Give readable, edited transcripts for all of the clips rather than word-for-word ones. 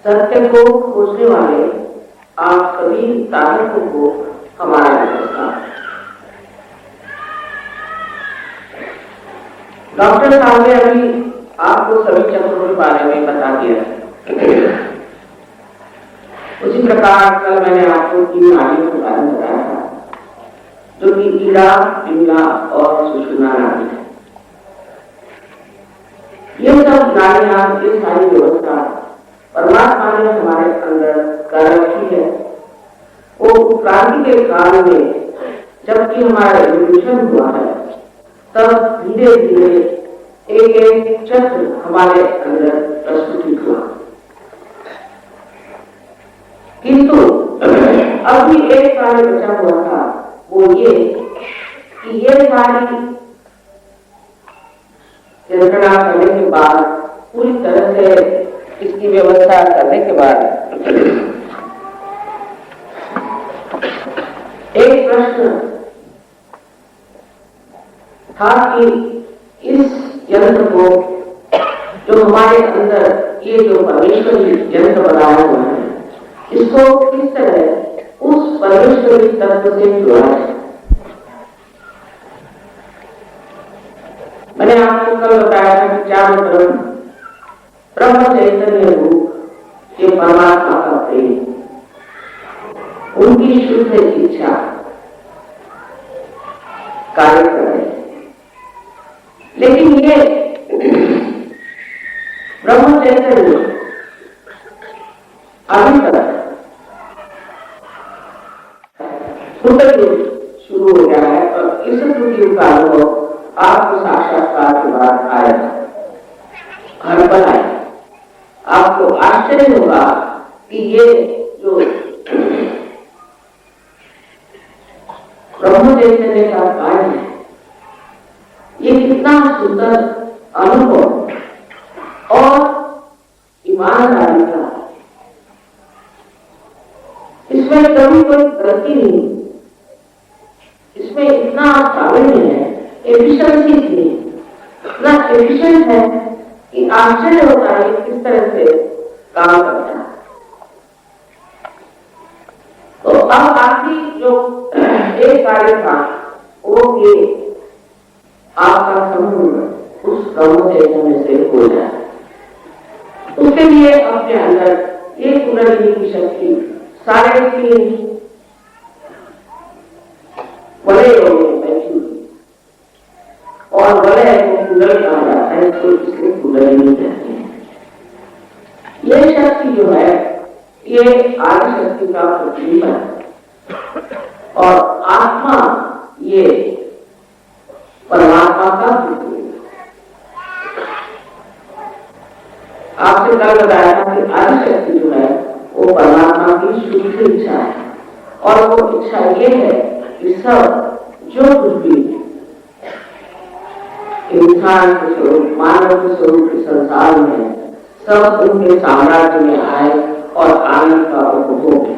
सत्य को खोजने वाले आप सभी साधकों को हमारा नमस्कार। डॉक्टर साहब ने अभी आपको सभी चक्रों के बारे में बता दिया है। उसी प्रकार कल मैंने आपको 3 नाड़ियों के बारे में बताया था, जो कि ईड़ा, पिंगला और सुषुम्ना नाड़ी है। ये सब नाड़ियां, ये सारी व्यवस्था परमात्मा ने हमारे अंदर कर रखी है। वो क्रांति के काल में जबकि हमारा एवोल्यूशन हुआ है, तब धीरे धीरे एक एक चक्र हमारे अंदर प्रस्तुत हुआ। किंतु अभी एक कार्य बचा हुआ था, वो ये कि ये सारी यंत्रणा करने के बाद, पूरी तरह से इसकी व्यवस्था करने के बाद एक प्रश्न था कि इस यंत्र को, जो हमारे अंदर ये जो परमेश्वरी यंत्र बनाया हुआ है, इसको किस तरह उस परमेश्वरी तत्व से जोड़ा है। मैंने आपको कल बताया था कि चारों तरफ ब्रह्म चैतन्य रूप ये परमात्मा का प्रेम, उनकी शुद्ध इच्छा कार्य कर रहे हैं। लेकिन ये ब्रह्म चैतन्य अभी तक त्रुटि शुरू हो गया है, और इस त्रुटि का अनुभव आपको साक्षात्कार के बाद आएगा, घर पर आएगा। आपको आश्चर्य होगा कि ये जो ब्रह्म चैतन्य का कार्य है, ये कितना सुंदर अनुभव और ईमानदारी का, इसमें कभी कोई गलती नहीं, इसमें इतना प्रावीण्य है, एफिशिएंसी थी, इतना एफिशिएंट है कि आश्चर्य होता है किस तरह से काम करता है। तो अब आखिरी जो एक कार्य था, वो ये आपका संबंध उस ब्रह्म चैतन्य से हो जाए। उसके लिए अपने अंदर ये कुंडलिनी की शक्ति सारे 3 वलय में बैठी हुई, और वलय को कुंडल कहा जाता है, तो इसको कुंडलिनी कहते हैं। ये शक्ति जो है, ये आदि शक्ति का प्रतिबिंब है, और आत्मा ये परमात्मा का प्रतिबिंब है। आपसे कल बताया था कि आदि शक्ति जो है वो परमात्मा की शुद्ध इच्छा है, और वो इच्छा ये है कि सब जो कुछ भी इंसान के स्वरूप, मानव के स्वरूप के संसार में, सब उनके साम्राज्य में आए और आनंद का उपभोग है।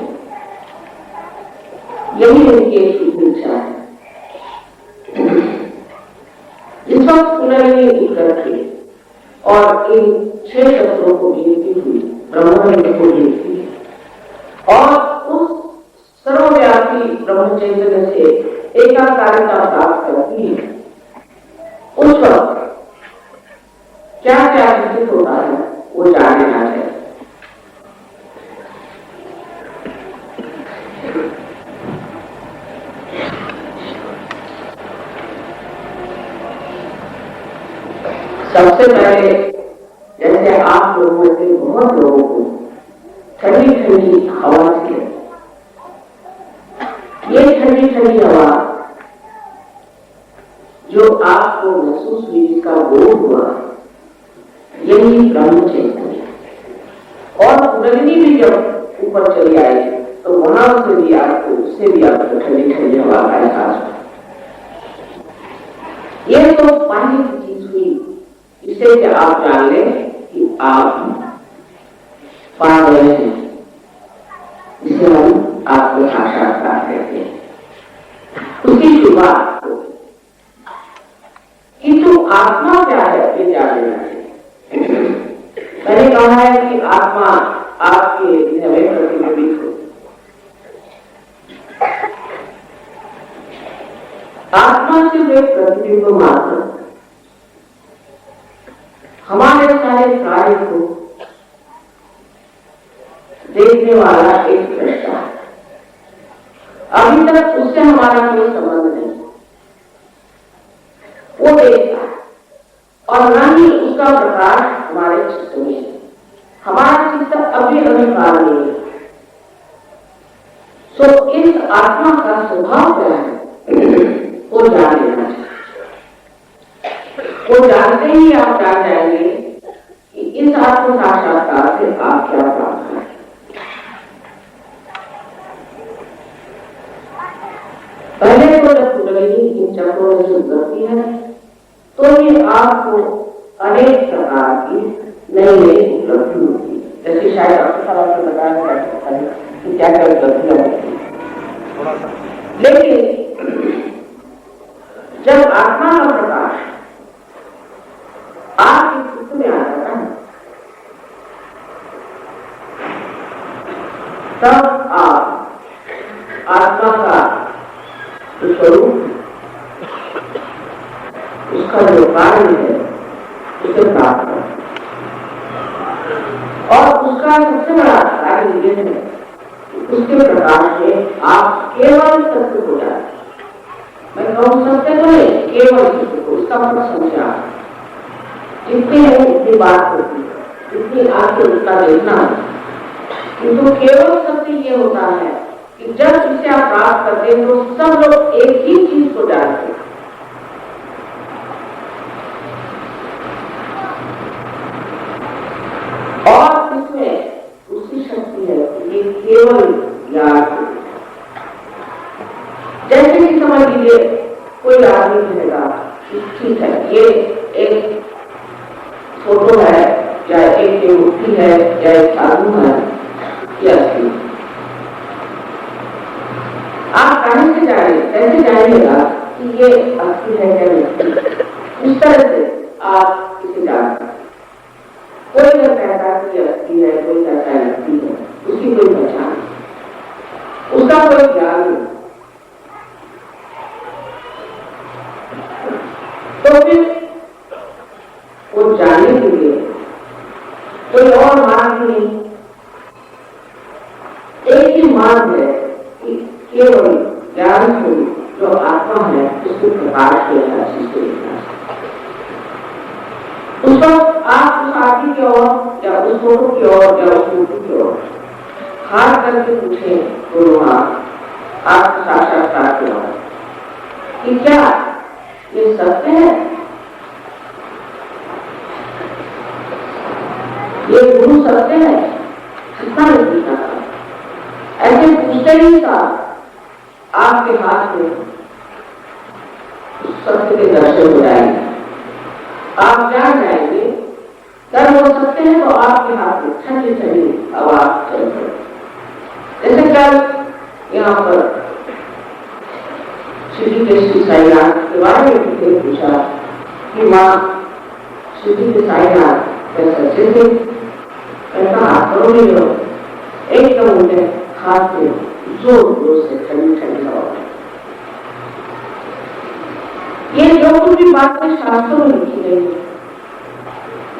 यही उनकी शुद्ध इच्छा है। इस वक्त कुंडलिनी उतर थी और इन 6 शस्त्रों को भेजती हुई ब्रह्मांड को भेजती है, और उस सर्वव्यापी ब्रह्म चैतन्य से एकाकारिता प्राप्त करती है। उस वक्त क्या क्या घटित होता है वो जानना चाहिए। सबसे पहले जैसे आप लोगों में से बहुत लोगों को ठंडी ठंडी हवा से, ये ठंडी ठंडी हवा जो आपको महसूस हुई, जिसका बोध हुआ, यही ब्रह्म चैतन्य। और कुंडलिनी भी जब ऊपर चली आई तो वहां से भी आपको, उससे भी आपको ठंडी ठंडी हवा का एहसास हुआ। ये तो पहली चीज हुई, इससे कि आप जान लें कि आप पा गए हैं, जिसे हम आपको साक्षात्कार कहते हैं, उसकी शुरुआत। किंतु आत्मा क्या है ये जान लेना चाहिए। मैंने कहा है कि आत्मा आपके हृदय में प्रतिबिंबित हो। आत्मा से वे प्रतिबिंब मात्र हमारे सारे कार्य को देखने वाला एक दृष्टा है। अभी तक उससे हमारा कोई संबंध नहीं, वो देखता है और न ही उसका प्रकाश हमारे चित्त में है। हमारा चित्त अभी अंधकार नहीं है। सो इस आत्मा का स्वभाव क्या है वो जान लेना चाहिए। वो जानते ही आप जान जाएंगे कि इस आत्म साक्षात्कार से आप क्या प्राप्त करें। पहले तो जब कुंडलिनी इन चक्रों में उतरती है तो ये आपको अनेक प्रकार की नई नई उपलब्धि होती है। जैसे शायद आपको बताया कि क्या क्या उपलब्धियां होती है, लेकिन जब आत्मा का प्रकाश आपके चित्त में आ जाता है तब आप आत्मा का स्वरूप, उसका जो कार्य है उसे प्राप्त कर, और उसका सबसे बड़ा कार्य यह है उसके प्रकाश में आप केवल सत्य को जाते। मैं कहूँ सत्य तो नहीं, केवल सत्य को, उसका मतलब समझा। जितनी है उतनी बात होती है, जितनी आंखें उसका देखना है, किंतु केवल सत्य ये होता है कि जब इसे आप प्राप्त करते हैं तो सब लोग एक ही चीज को जानते हैं। और इसमें दूसरी शक्ति है, ये केवल याद। जैसे कि समझ लीजिए कोई आदमी कहेगा ठीक है, ये एक फोटो है या एक मूर्ति है या एक साधु है या आप कहां से जाने, कैसे जानिएगा कि ये असली है क्या नहीं? इस तरह से आप इसे जानते हैं। कोई यह कहता कि असली है, कोई कहता है नकली है, उसकी कोई पहचान, उसका कोई ज्ञान नहीं। तो फिर वो जानने के लिए कोई और मार्ग नहीं, एक ही मार्ग है कि केवल ज्ञान से जो आत्मा है उसको प्रकाश के आशीष से देखना। उस वक्त आप उस आदमी की ओर या उस फोटो की ओर या उस मूर्ति की ओर हाथ करके पूछे तो आप साक्षात्कार की ओर कि क्या ये सत्य है, ये गुरु सत्य है? कितना नहीं पूछना था, ऐसे पूछते ही था आपके हाथ में सत्य के दर्शन हो जाएंगे। आप जान जाएंगे कर वो सत्य है तो आपके हाथ में ठंडी ठंडी आवाज चल पड़े। जैसे कल यहाँ पर श्री के साईनाथ के बारे में पूछा कि माँ श्री के साईनाथ कैसे अच्छे थे, ऐसा हाथ करो नहीं हो, एकदम उनके हाथ में जोर जोर से ठंडी ठंडी हवा। ये जो कुछ भी बातें शास्त्रों में लिखी गई है,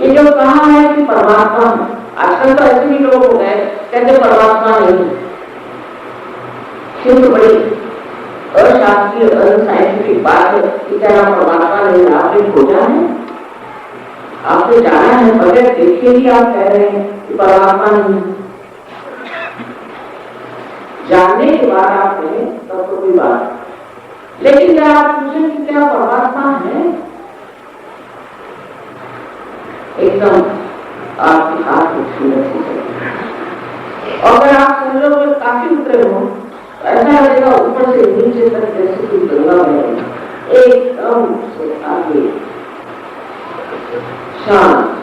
ये जो कहा है कि परमात्मा है, आजकल तो ऐसे भी लोग हो गए कहते परमात्मा नहीं, क्योंकि बड़ी अशास्त्रीय अनसाइंटिफिक बात है कि क्या परमात्मा नहीं। आपने खोजा है, आपने जाना है, बगैर देखे ही आप कह रहे हैं कि परमात्मा नहीं। जानने के बाद आप कहें तब तो कोई बात, लेकिन क्या आप पूछें कि क्या परमात्मा है, एकदम आपके हाथ में छूने से। और अगर आप समझो कि काफी उतरे हो, ऐसा लगेगा ऊपर से नीचे तक जैसे कोई गंगा में एकदम से आगे शांत।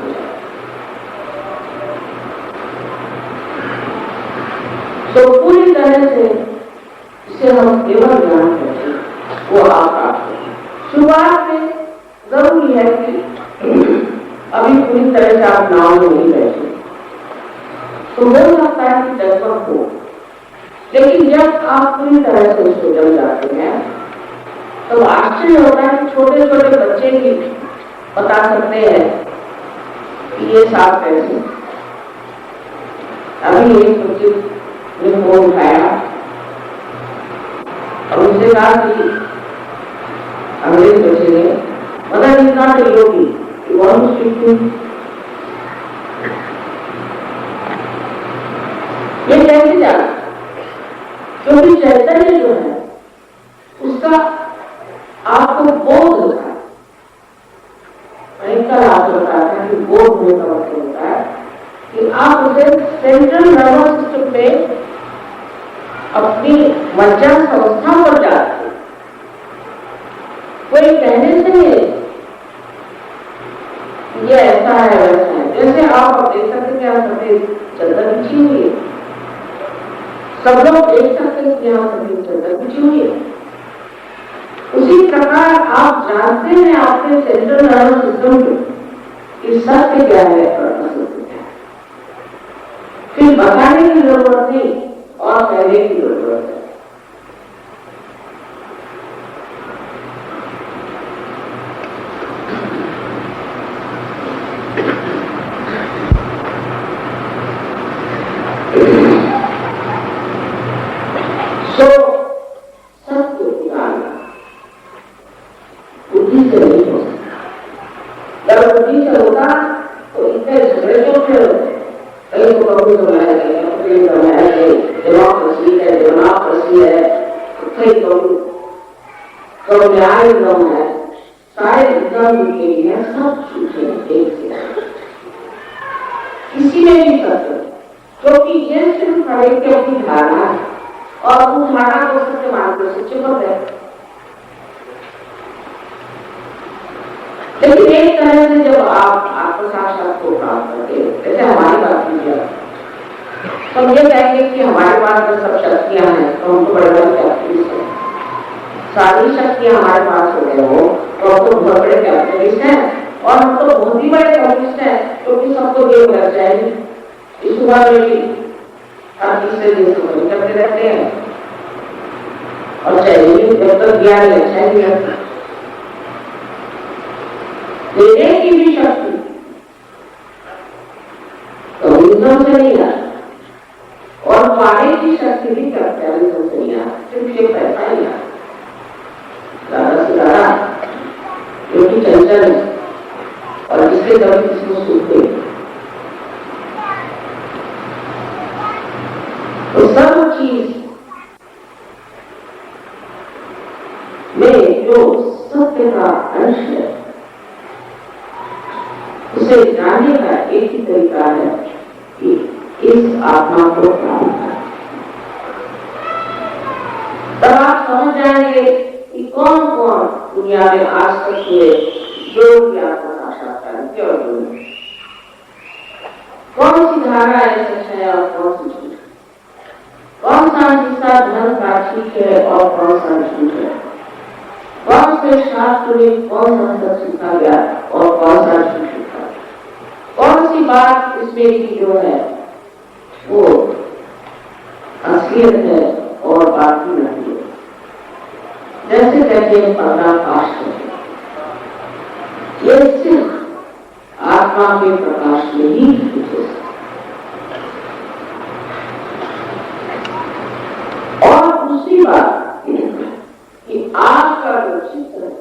तो पूरी तरह से इसे हम केवल ज्ञान करते हैं, वो आप प्राप्त करें। शुरुआत में जरूरी है कि अभी पूरी तरह से आप नाव में नहीं बैठे, तो हो सकता है कि डेवलप हो, लेकिन जब आप पूरी तरह से उसको जम जाते हैं तो आश्चर्य होता है कि छोटे छोटे बच्चे भी बता सकते हैं कि ये साफ कैसे। अभी एक बच्चे ने फोन उठाया और उनसे कहा कि अंग्रेज बच्चे ने mother is not a yogi, you want to speak to. ये कैसे जाना, क्योंकि चैतन्य जो है उसका आपको बोध होता है। कल आपको बताया था कि बोध होने का मतलब होता है कि आप उसे सेंट्रल नर्वस सिस्टम पे अपनी मज्जा संस्था पर जाते, कोई कहने से ये ऐसा है वैसा है। जैसे आप देख सकते कि आप सफेद चद्दर बिछी हुई है, सब लोग देख सकते हैं कि यहाँ सफेद चद्दर बिछी हुई है। उसी प्रकार आप जानते हैं आपके सेंट्रल नर्वस सिस्टम की सत्य क्या है और असत्य क्या है, फिर बताने की जरूरत नहीं और कहने की जरूरत है। सत्य ज्ञान बुद्धि से नहीं हो सकता। जब बुद्धि से होता तो इतने झगड़े क्यों थे? कहीं तो कभी बनाया गया, कहीं बनाया गया, डेमोक्रेसी है, डेमोक्रेसी है, कहीं तो न्याय नियम है, सारे नियम के लिए सब झूठे एक से किसी में भी सत्य, क्योंकि ये सिर्फ हर एक की अपनी धारणा है और उस धारणा को सत्य मानते से चिपक है। लेकिन एक तरह से जब आप आत्म साक्षात को प्राप्त करते, जैसे हमारी बात कीजिए, तो हम ये कहेंगे कि हमारे पास जो सब शक्तियां हैं तो हम तो बड़े बड़े कैपिटलिस्ट हैं, सारी शक्तियां हमारे पास हो गए हो तो हम तो बहुत बड़े कैपिटलिस्ट हैं और हम तो बहुत ही बड़े कम्युनिस्ट हैं, क्योंकि सबको गेम लग जाएगी। इस सुबह में भी आप तीसरे दिन से करते रहते हैं और चाहिए जब तक ज्ञान अच्छा नहीं लगता। देने की भी शक्ति कम्युनिज्म से नहीं आती और पाने की शक्ति भी कैपिटलिज्म से नहीं आती, सिर्फ ये पैसा ही आता ज्यादा से ज्यादा, क्योंकि चंचल है और जिसके कभी किसी को सुख दे तो सब चीज में जो सत्य का अंश है उसे जानने का एक ही तरीका है कि इस आत्मा को प्राप्त करें। तब आप समझ जाएंगे कि कौन कौन दुनिया में आज तक हुए जो भी आत्मा साक्षात्कार किया और कौन सी धारा है सच है और कौन सी झूठ, कौन सा हिस्सा धर्म का ठीक है और कौन सा झूठ है, कौन से शास्त्र में कौन सा सच सीखा गया और कौन सा झूठ सीखा, कौन सी बात इसमें की जो है वो असलियत है और बाकी नहीं है। जैसे कहते हैं पर्दाफाश है, ये सिर्फ आत्मा के प्रकाश में ही हो सकता। और दूसरी बात कि आपका जो चित्र है,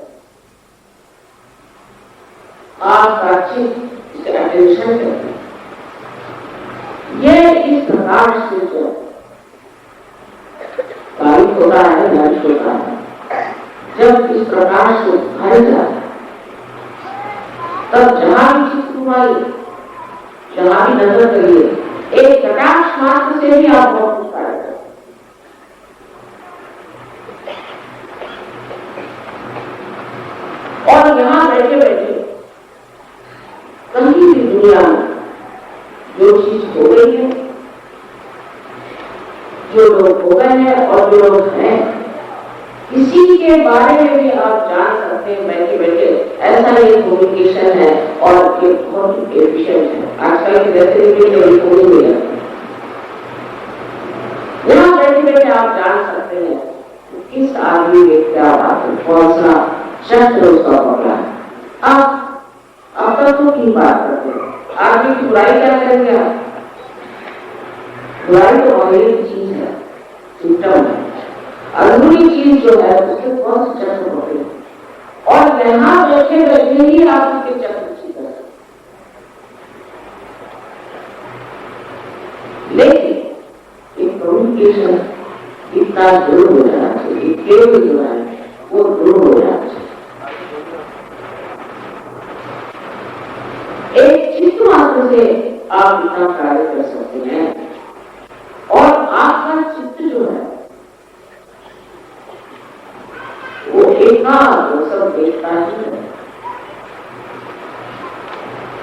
आपका चित्र अटेंशन करते ये इस प्रकार से जो तारीफ होता है, नष्ट होता है, जब इस प्रकार से भर जाता है तब जहां भी चित्रमाई, जहां भी नजर करिए, एक प्रकाश मात्र से भी आप बहुत कुछ पाएंगे। और यहां बैठे बैठे कहीं भी दुनिया में जो चीज हो गई है, जो लोग हो गए हैं और जो लोग हैं, किसी के बारे में भी आप जान सकते हैं बैठे बैठे। ऐसा ये कम्युनिकेशन है और ये बहुत एफिशिएंट है। आजकल के जैसे भी है कौन सा शस्त्र उसका पकड़ा है। आप तत्व की बात करते हैं, आदमी की बुराई क्या करेंगे आप? बुराई तो अधूरी चीज है, सिम्टम है। अधूरी चीज जो है उसके कौन से चक्र पकड़े, और यहां बैठे बैठे ही आप उसके चक्र सीधा। लेकिन एक कम्युनिकेशन इतना दूर हो जाना चाहिए, केवल जो है वो दूर हो जाना चाहिए। एक चित्त मात्र से आप इतना कार्य कर सकते हैं, और आपका चित्त जो है वो एकाग्र वो सब देखता ही है,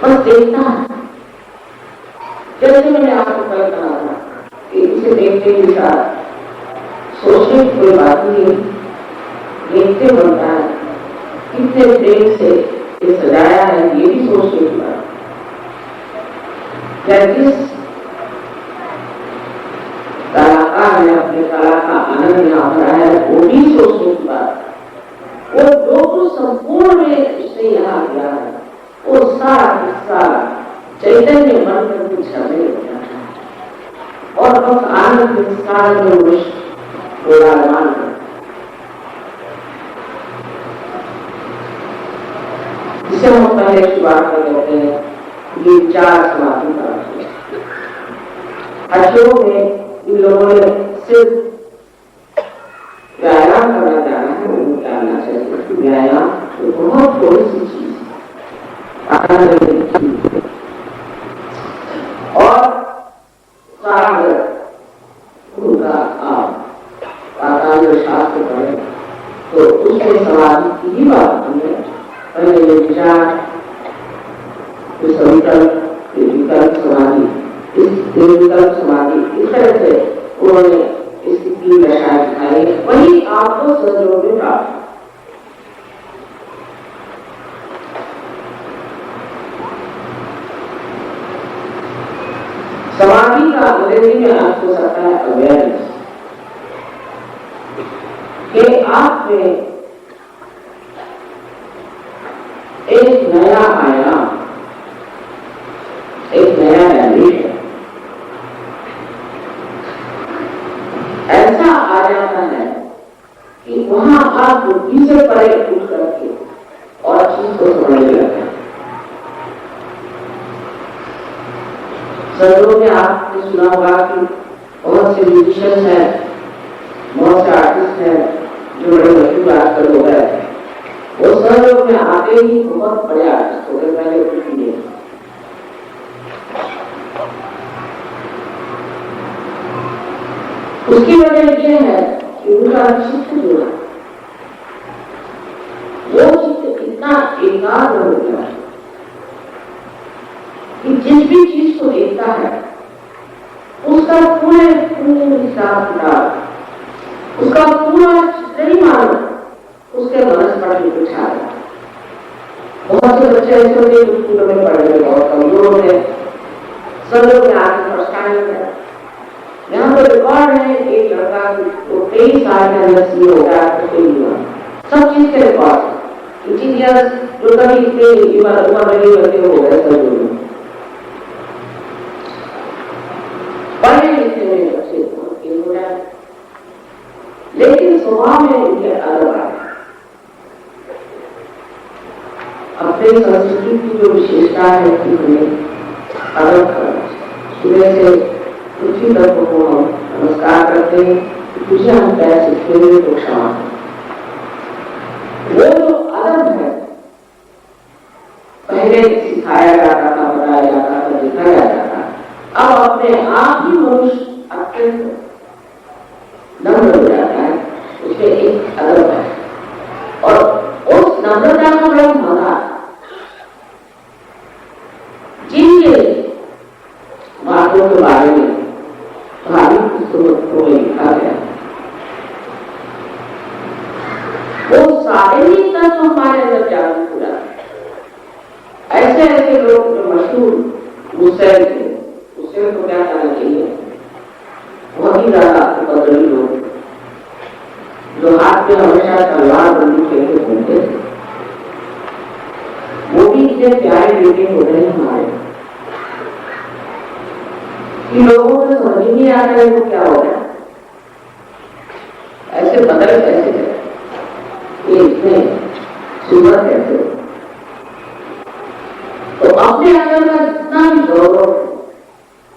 बस देखता है। जैसे मैंने आपको कल कहा था कि इसे देखने के साथ सोचने की कोई बात नहीं है, देखते बनता है कितने प्रेम से ये सजाया है, ये भी सोचने की बात। जिस कलाकार ने अपने कला का आनंद यहाँ भरा है वो भी सोचने की बात। वो जो कुछ संपूर्ण में उसने यहाँ किया है वो सारा हिस्सा चैतन्य मन में कुछ हमें होता है, और बस आनंद के सारे में विराजमान है। जिसे हम पहले की बात में कहते हैं ये चार समाधि का अशोक में इन लोगों ने सिर्फ व्यायाम करना जाना है, उनको जानना चाहिए व्यायाम तो बहुत थोड़ी सी चीज और उनका शास्त्र पढ़े तो उसमें समाधि की ही बात है। पहले ये विचार विकल्प समाधि, इस विकल्प समाधि इस तरह से उन्होंने इसकी तीन दशाएं दिखाई, वही आपको सहयोग में प्राप्त। समाधि का अंग्रेजी में अर्थ हो सकता है अवेयरनेस, कि आप में एक नया आयाम, एक नया डायमेंशन ऐसा आ जाता है कि वहां आप बुद्धि से परे उठ करके और चीज को समझने लगते हैं। सर्वों में आपने सुना होगा कि बहुत से म्यूजिशियंस हैं, बहुत से आर्टिस्ट हैं जो बड़े मशहूर आजकल हो गए, वो सर्वों में आते ही बहुत बड़े आर्टिस्ट हो गए पहले कुछ नहीं। उसकी वजह यह है कि उनका चित्त जो है वो चित्त इतना एकाग्र हो गया है कि जिस भी चीज को देखता है उसका पूरे हिसाब किताब, उसका पूरा चित्र ही मानो उसके मनस पर भी कुछ आ गया। बहुत से बच्चे ऐसे होते हैं स्कूलों में पढ़ने बहुत कमजोर होते हैं, सब लोग आगे परेशान है। यहाँ पर रिकॉर्ड है एक लड़का तो 23 साल के अंदर सीए हो गया, सब चीज के रिकॉर्ड इंजीनियर जो कभी इतने उम्र नहीं होते हो गए सब लोग पढ़े लिखे में बच्चे हो जाए, लेकिन स्वभाव में उनके अलग आए। अपने संस्कृति की जो विशेषता है कि हमें अलग सुबह से पृथ्वी तत्व को हम नमस्कार करते हैं, तुझे हम पैर सीखते हुए तो क्षमा। वो जो अदब है पहले सिखाया जाता था, बताया जाता था, दिखाया जाता था, अब अपने आप ही मनुष्य अत्यंत नम्र हो जाता है, उसमें एक अदब है। और उस नम्रता का बड़ा मजा जिनके बातों के बारे में धार्मिक पुस्तकों में लिखा गया वो सारे ही तत्व हमारे अंदर जागरूक हो जाते हैं। ऐसे ऐसे लोग जो मशहूर हुसैन थे, हुसैन को क्या कहना चाहिए, बहुत ही ज्यादा उपद्रवी लोग जो हाथ में हमेशा तलवार बंदूक कि लोगों को समझ ही नहीं आता है वो क्या हो गया, ऐसे बदल कैसे गए, ये इतने सुंदर कैसे हो। तो अपने अंदर का जितना भी गौरव,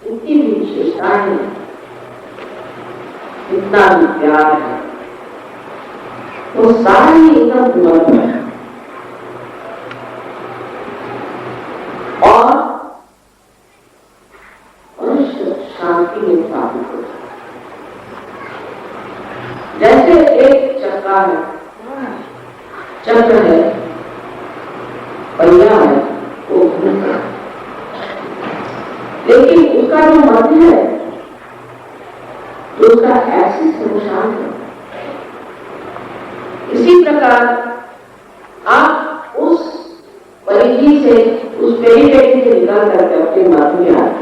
जितनी भी विशेषताएं हैं, जितना भी प्यार है, वो सारी एकदम पूर्ण है और शांति में स्थापित हो। जैसे एक चक्का है, चक्र है, पहिया है, वो घूमता है, लेकिन उसका जो मध्य है, जो उसका एक्सिस है, वो शांत है। इसी प्रकार आप उस परिधि से, उस पेरिफेरी से निकल करके अपने मध्य में आते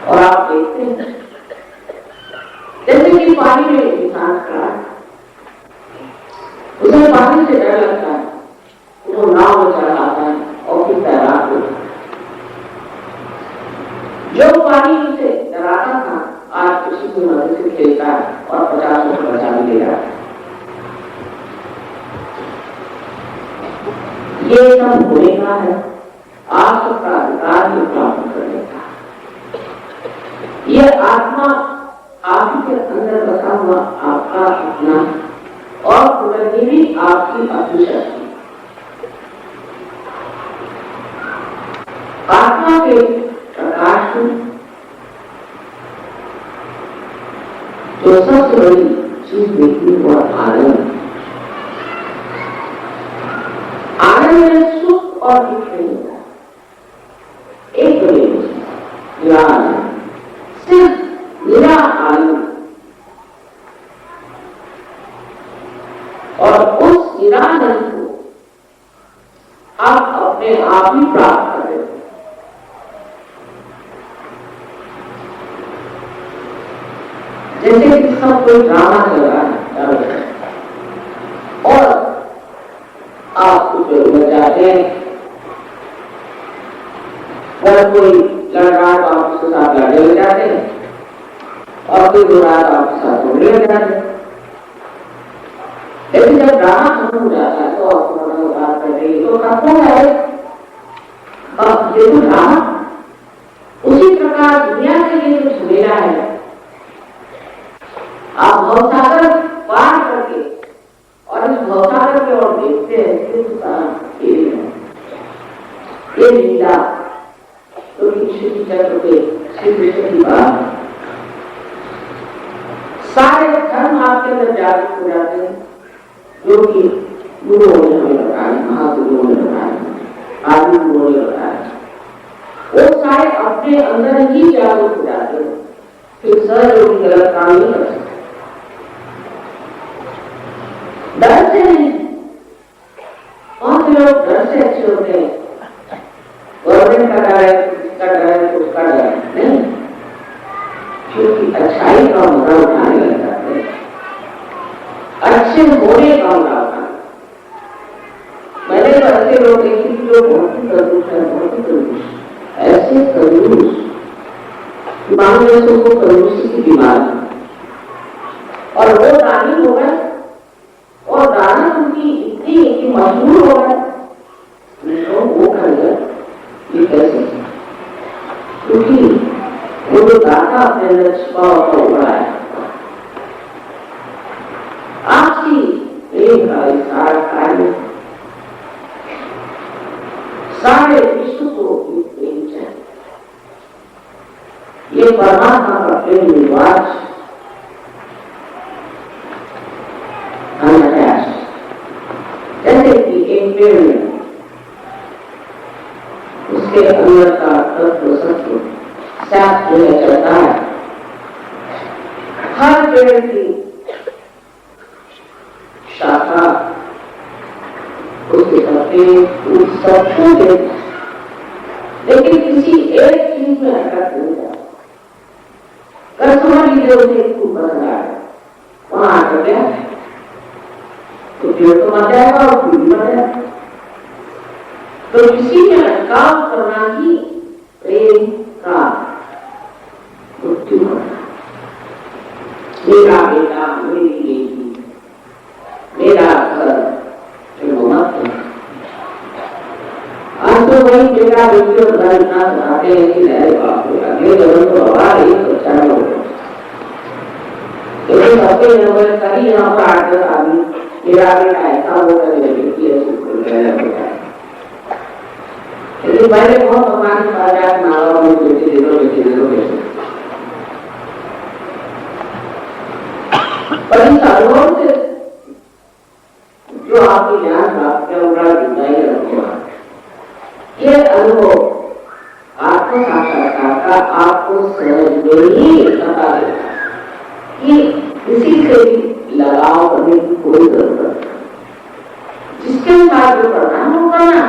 और आप देखते हैं जैसे कि पानी में इंसान खड़ा है, उसे पानी से डर लगता है, वो नाव में चढ़ आता है और फिर तैराक होता है। जो पानी उसे डराता था आज उसी की मदद से खेलता है और 50 रुपये बचा भी ले रहा है। ये सब होने का है, आप सबका अधिकार ही प्राप्त करने का। ये आत्मा आपके अंदर बसा हुआ आपका अपना और पुनर्जीवी आपकी अपनी शक्ति। आत्मा के प्रकाश में जो सबसे बड़ी चीज देखती है वो आनंद। आनंद में सुख और दुख नहीं होता, एक बड़ी निरा आनंद, सिर्फ निरा आनंद। और उस निरानंद को आप अपने आप ही प्राप्त कर रहे हो। जैसे कि सब कोई ड्रामा चल रहा है और आप कुछ उड़ जाते हैं, और कोई लड़ रहा है तो आप उसके साथ लड़ने लग जाते हैं और कोई बुरा है तो आपके साथ उड़ने लग जाते हैं। लेकिन जब ड्रामा खत्म हो जाता है तो आप बात कर रही तो खत्म है देखो ड्रामा। उसी प्रकार दुनिया के लिए जो झमेला है, आप भवसागर पार करके और इस भवसागर की ओर देखते हैं ये लीला तो श्री चक्र पे श्री कृष्ण की बात, सारे धर्म आपके अंदर जागरूक हो जाते हैं, जो कि गुरुओं ने हमें बताया, महागुरुओं ने बताया, आदि गुरुओं ने बताया, वो सारे अपने अंदर ही जागरूक हो जाते हैं। फिर सर जो भी गलत काम नहीं कर सकते, डर से नहीं। कौन से लोग डर से अच्छे होते हैं? गवर्नमेंट का डर है, उसका डर है, उसका डर है नहीं, क्योंकि अच्छाई का मजा उठाने लग जाते हैं, अच्छे होने का मजा उठाने। मैंने तो ऐसे लोग देखे जो बहुत ही कंजूस है, बहुत ही कंजूस, ऐसे कंजूस मान लो उसको कंजूसी की बीमारी, और वो दानी हो गए और दाना उनकी इतनी कि मशहूर हो गए, वो कर गए। ये कैसे? क्योंकि वो जो दाता अपने अंदर छिपा होता उड़ा है। आपकी प्रेम का सारा कार्य सारे विश्व को प्रेम चाहिए। ये परमात्मा का प्रेम निवास जैसे कि एक पेड़ में उसके अंदर का तत्व सत्व साफ जो है चलता है, हर पेड़ की शाखा उसके पत्ते उस सबको देता है, लेकिन किसी एक चीज में अटक नहीं जाता। अगर समझ लीजिए उसे खूब पसंद आ गया, वहां अटक गया तो पेड़ तो मर जाएगा और फूल भी मर जाएगा। तो किसी में अटकाव करना ही प्रेम का लेकिन अरे बाप रे अगले जन्म तो हवा ही सोचा हो गया। लेकिन सबके जन्म कभी यहाँ पर 8-10 आदमी मेरा बेटा ऐसा होगा बेटी ऐसी कोई गया होता है। लेकिन पहले बहुत भगवान के पास जाकर मांगा अपनी बेटी दे दो बेटी दे दो बेटी। पर इन अनुभव से जो आपकी ज्ञान प्राप्त किया बड़ा जुदाई रखा। ये अनुभव आत्म साक्षात्कार का आपको सहज में ही बता देगा कि किसी से भी लगाव करने की कोई जरूरत नहीं। जिसके साथ जो करना है वो करना,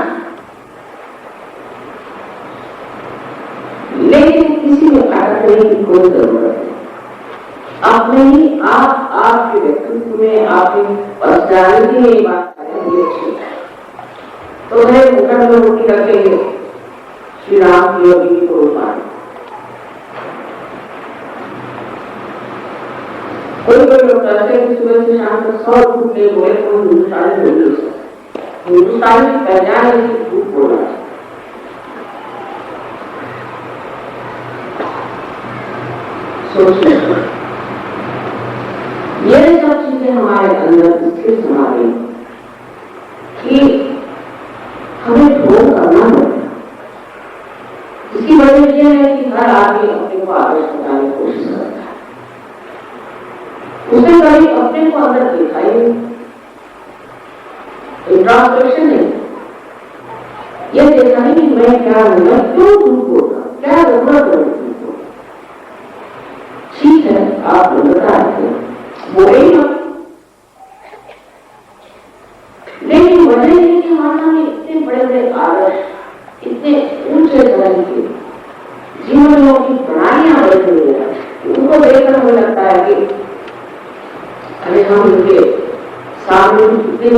लेकिन किसी में अटकने की कोई जरूरत नहीं। अपने ही आप आपके व्यक्तित्व में आपकी पर्सनालिटी में बात करेंगे तो वह मुखर में रोटी रखेंगे श्री राम की योगी की कुर्बानी। कोई लोग कहते हैं कि सुबह से शाम तक 100 झूठ नहीं बोले तो हिंदुस्तानी बोल नहीं सकते। हिंदुस्तानी की पहचान है कि झूठ बोलना है। सोचने ये सब चीजें हमारे अंदर इसलिए समा गई कि हमें ढोंग करना पड़ेगा। इसकी वजह यह है कि हर आदमी अपने को आदर्श बनाने की कोशिश करता है। उसने कभी अपने को अंदर देखा ही नहीं, इंट्रोस्पेक्शन नहीं, यह देखा ही कि मैं क्या हूं, मैं क्यों झूठ बोल रहा हूं, क्या जरूरत है झूठ बोलने। ठीक है आप बता रहे बोले ही मत, लेकिन वजह नहीं कि हमारे सामने इतने बड़े बड़े आदर्श, इतने ऊंचे तरह के जीवनों की प्रणालियां बैठी हुई है, उनको देखकर हमें लगता है कि अरे हम उनके सामने कितने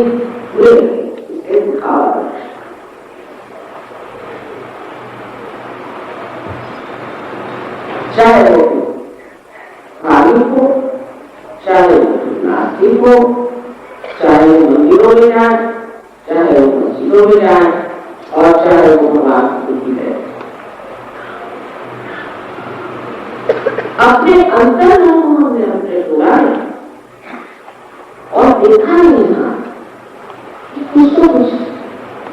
बुरे इसके दिखावा कर। चाहे वो धार्मिक हो, चाहे वो नास्तिक हो, चाहे वो मंदिरों में जाए, चाहे वो मस्जिदों में जाए, और चाहे वो भगवान की बुद्धि है। अपने अंतर को हमने अपने बोला और देखा नहीं था कि कुछ तो कुछ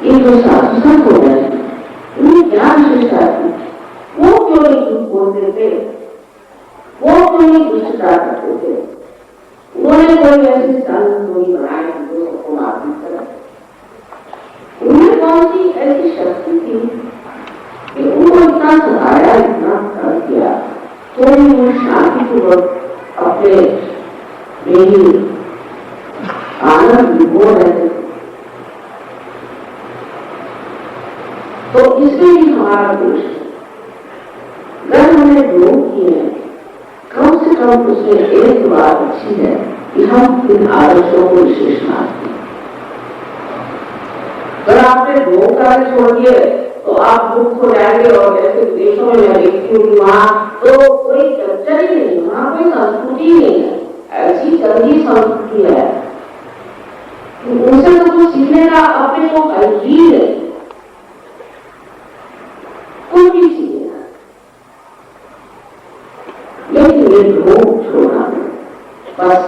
ये जो साधु संत हो गए उन्हें क्या विशेषता थी, वो क्यों नहीं झूठ बोलते थे, वो क्यों नहीं दुष्टता करते थे, उन्होंने कोई ऐसी संत बनाई जो सबको मारती तरह। उन्हें कौन सी ऐसी शक्ति थी कि उनको इतना सताया, इतना कर दिया तो भी वो शांतिपूर्वक अपने मेरी आनंद विभोर रहते। तो इसमें भी हमारा दोष है। अगर हमने योग किए कम से कम उसमें एक बात अच्छी है कि हम इन आदर्शों को विशेष मानते हैं। अगर आपने योग कार्य छोड़ दिए तो आप दुख हो जाएंगे, और जैसे विदेशों में मैं देखती हूँ कि वहां तो कोई कल्चर ही नहीं, वहां कोई संस्कृति ही नहीं है, ऐसी गंदी संस्कृति है, उनसे तो कुछ सीखने का अपने को ही है, कोई भी सीखने का। लेकिन ये योग छोड़ना बस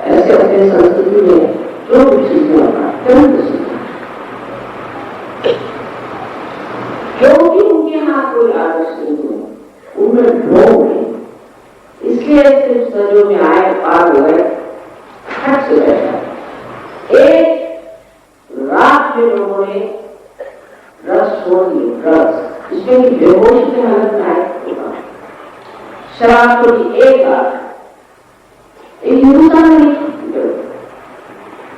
ऐसे अपने संस्कृति में जो कुछ सीखना होगा तुरंत सीखना, क्योंकि उनके यहाँ कोई आदर्श नहीं है, उनमें ढोंग है, इसलिए सिर्फ सजों में आए पार हो गए, हट से बैठा। एक रात में लोगों ने रस छोड़ दिए, ड्रग्स, इसमें भी बेहोश की हालत में आए, शराब छोड़ी एक रात, एक हिंदुस्तान में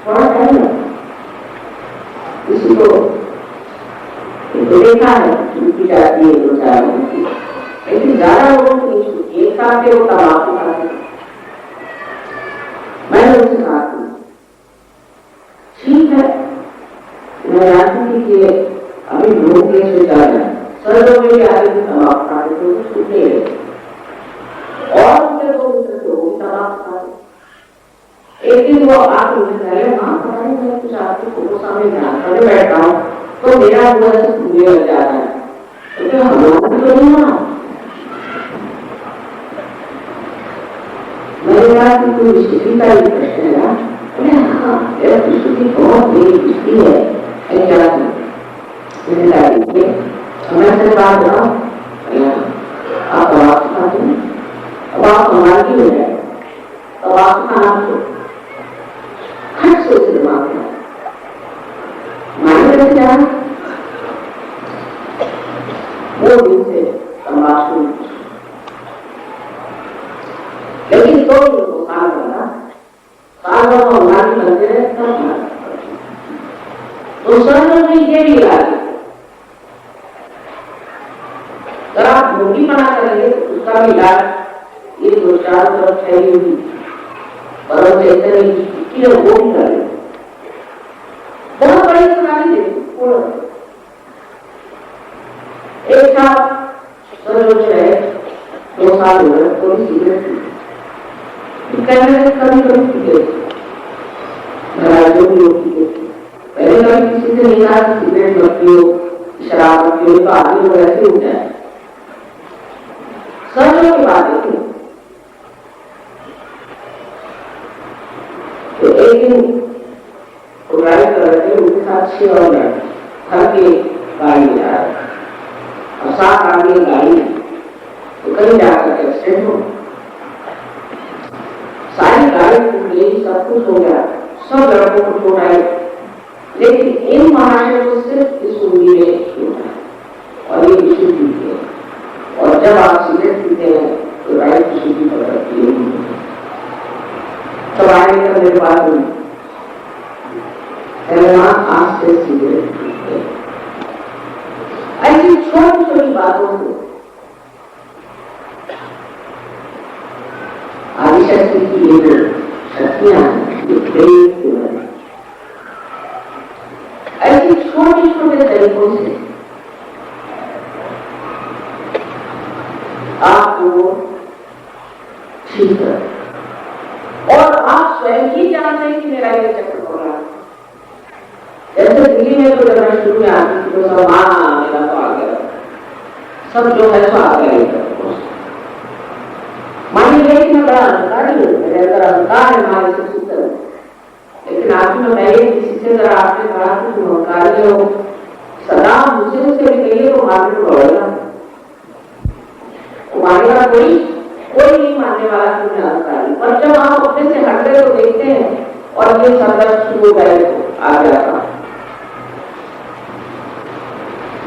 थोड़ा टाइम है, किसी को देखा है छुट्टी जाती है 2-4 दिन की, लेकिन ज्यादा लोगों को नहीं छुट्टी, एक साथ वो तबाकू खाते। मैंने उनसे कहा ठीक है, मैं जानती थी कि अभी लोग केस में जा रहे हैं, सर्जों में भी आगे तबाकू खाते तो छुट्टी है, और उनके लोग भी तबाकू खाते। एक दिन वो आके मुझे कह वहां पता नहीं मैं कुछ आपके फोटो सामने ध्यान करने बैठा हूँ तो मेरा हुआ से पूरे लग जाता है, तो हमारा तो नहीं ना। मैंने कहा कि कोई स्थिति का ही प्रश्न है ना। हाँ, स्थिति बहुत बड़ी स्थिति है। हमें से बात करो, आप खाते हैं, अब आप हमारी हो जाए, अब आप खाना खट सोच दिमाग में माने रख जाए। वो दिन से तंबाकू, लेकिन तो साल बना, साल भर तो हमारी बनते रहे तब तो सर्व में ये भी इलाज है। अगर आप मूर्ति बना करेंगे तो उसका भी इलाज ये दो चार तरफ फैली हुई परम चैतन्य की वो भी करें। बहुत बड़ी सुनाई दे एक साथ सर्व है 2 साल हो गए थोड़ी सिगरेट कभी कभी पीते जो भी होती पहले कभी किसी से नहीं कहा कि सिगरेट मत पियो, शराब मत पियो, तो आदमी को ऐसे हो जाए। सर्व की बात है तो एक दिन ड्राइव कर रहे थे, उनके साथ 6 और घर के गाड़ी में जा रहे और 7 आदमी गाड़ी में तो कहीं जाकर एक्सीडेंट हो, सारी गाड़ी टूट गई, सब कुछ हो गया, सब लड़कों को चोट आई, लेकिन इन महाशय को सिर्फ इस उंगली में छूटा और ये विशुद्ध पीते हैं। और जब आप सिगरेट पीते हैं तो राइट विशुद्धि पकड़ती है। तब आगे का मेरे पास आज से सिगरेट पीते हैं। ऐसी छोटी छोटी बातों को आदिशक्ति की ये शक्तियां ऐसी छोटे छोटे तरीकों से आपको ठीक है और आप स्वयं ही जानते हैं कि मेरा ये चक्कर हो रहा है। जैसे दिल्ली में तो जब शुरू में आती थी तो सब मेरा तो आ गया, सब जो है सो आ गया। मान लीजिए कि मैं बड़ा अधिकारी हूँ, मेरे अंदर अधिकार है हमारे से सूत्र, लेकिन आज में मैं किसी से अगर आपने कहा कि तुम अधिकारी हो, सदा मुझे उससे कहिए तो मारने को बढ़ेगा, मानेगा कोई नहीं मानने वाला कि मैं अधिकारी। पर जब आप अपने से हटते तो देखते हैं और ये संघर्ष शुरू हो गए तो आ गया था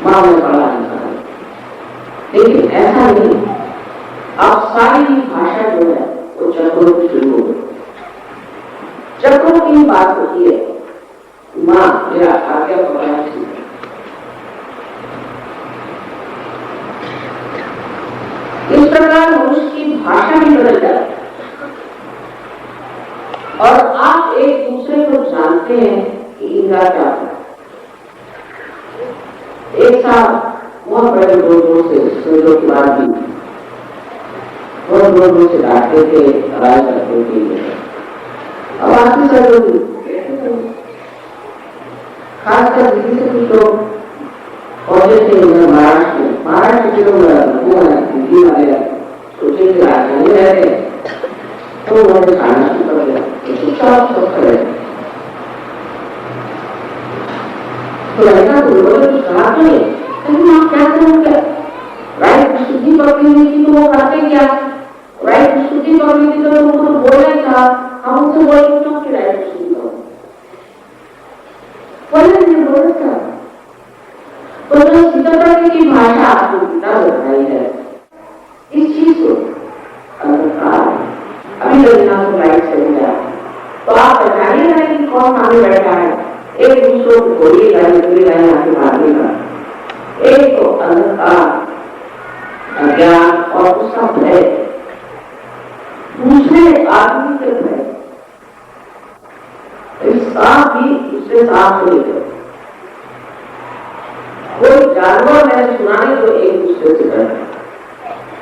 मामले बड़ा अधिकारी। लेकिन ऐसा नहीं, अब सारी भाषा जो है वो चक्रों की शुरू हो गई। चक्रों की बात होती है, माँ मेरा आज्ञा पकड़ा थी, इस प्रकार मनुष्य की भाषा भी बदल जाती है और आप एक दूसरे को जानते हैं कि इनका क्या है। एक साथ बहुत बड़े लोगों से जो की बात भी बहुत लोगों से डांटते थे, लड़ाई करते थे। अब आती जरूरी खासकर दिल्ली से कुछ लोग पहुंचे थे महाराष्ट्र के लोग दिल्ली वाले सोचे कि राजधानी रहते तो उन्होंने खाना शुरू कर दिया, चुपचाप सब कर रहे। तो ऐसा तो उन्होंने कुछ कहा तो नहीं, लेकिन आप क्या करोगे? राइट शुद्धि पकड़ी हुई थी तो वो करते क्या? राइट शुद्धि पकड़ी थी तो उनको तो बोलना ही था, हम उनसे बोले क्यों कि राइट शुद्धि बोला था। तो जो सीतापति की भाषा आपको कितना बताई है, इस चीज को अभी रविनाथ को लाइट चल गया तो आप बताइए ना कि कौन सामने बैठा है। एक दूसरों को गोली लाइन आके मारने का, एक तो अंधकार अज्ञान और उसका भय, दूसरे आदमी के भय, सांप भी दूसरे सांप को लेकर कोई जानवर मैंने सुना नहीं तो एक दूसरे से डरता,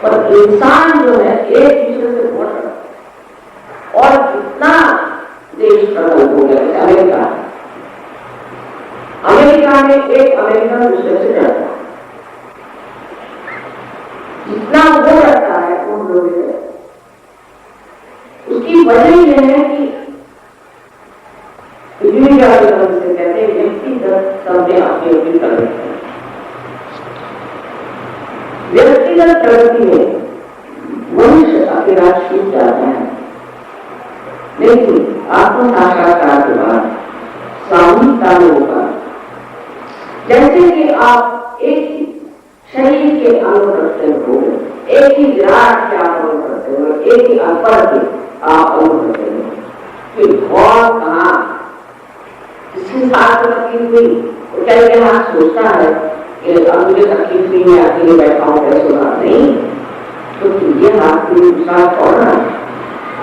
पर इंसान जो है एक दूसरे से बहुत डरता। और कितना देश प्रबल हो गया, अमेरिका में एक अमेरिकन दूसरे से डरता, जितना वो रखता है उन लोगों से, उसकी वजह यह है कि से कहते हैं व्यक्तिगत सबने अपनी अपनी प्रगति है। व्यक्तिगत प्रगति में मनुष्य अकेला छूट जाता है, लेकिन आत्म साक्षात्कार के बाद सामूहिकता में होगा। जैसे कि आप एक शरीर के अंग करते हो, एक ही विराट के आप अंग करते हो, एक ही अपर के आप अंग करते हो, फिर और कहा इसके साथ तकलीफ हुई तो क्या ये हाथ सोचता है कि अब मुझे तकलीफ नहीं है, अकेले बैठा हूं कैसे होगा, नहीं। तो ये हाथ की दूसरा छोड़ना,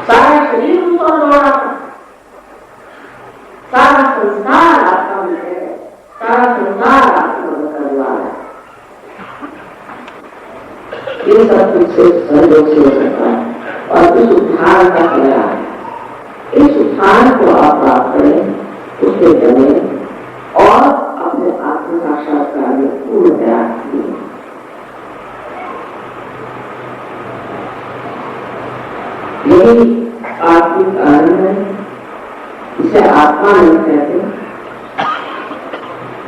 सारा शरीर उसको दौड़ा, सारा संसार आपका मित्र है, सारा संसार आपकी मदद करने वाला है। ये सब कुछ से सहयोग से हो सकता है और इस उद्धार का खतरा है। इस उद्धार को आप प्राप्त करें, उसके चले और अपने आत्म साक्षात्कार में पूर्ण प्रयास किए। यही आत्मिक आनंद है, इसे आत्मा नहीं कहते,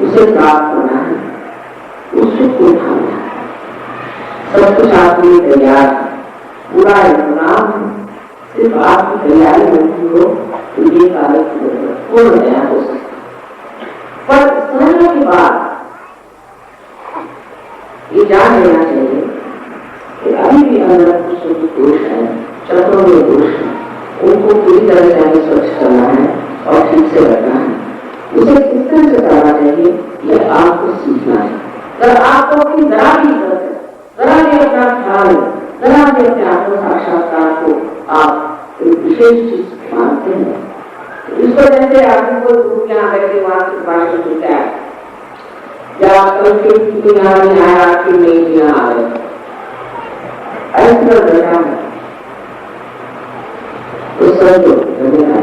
उसे प्राप्त करना है, उससे को उठाना है। सब कुछ आपके लिए तैयार है, पूरा इंतजाम है, सिर्फ आपकी तैयारी होती हो तो ये कार्य पूर्ण नया हो सकता। पर समझने के बाद ये जान लेना चाहिए कि अभी भी अंदर कुछ दोष है, चक्रों में दोष है, उनको पूरी तरह से हमें स्वच्छ करना है और ठीक से रखना है। उसे किस तरह से करना चाहिए यह आपको सीखना है। अगर आपको अपनी जरा भी इज्जत है, जरा भी अपना ख्याल है, जरा भी अपने आत्म साक्षात्कार को आप एक विशेष चीज मानते हैं, तो इस वजह से आपको कोई ग्रुप यहाँ बैठे वास्तविक भाषण सुनता है या कल के यहाँ नहीं आया, आपकी नहीं यहाँ आ रहे, ऐसी दशा है तो समझो धन्यवाद है।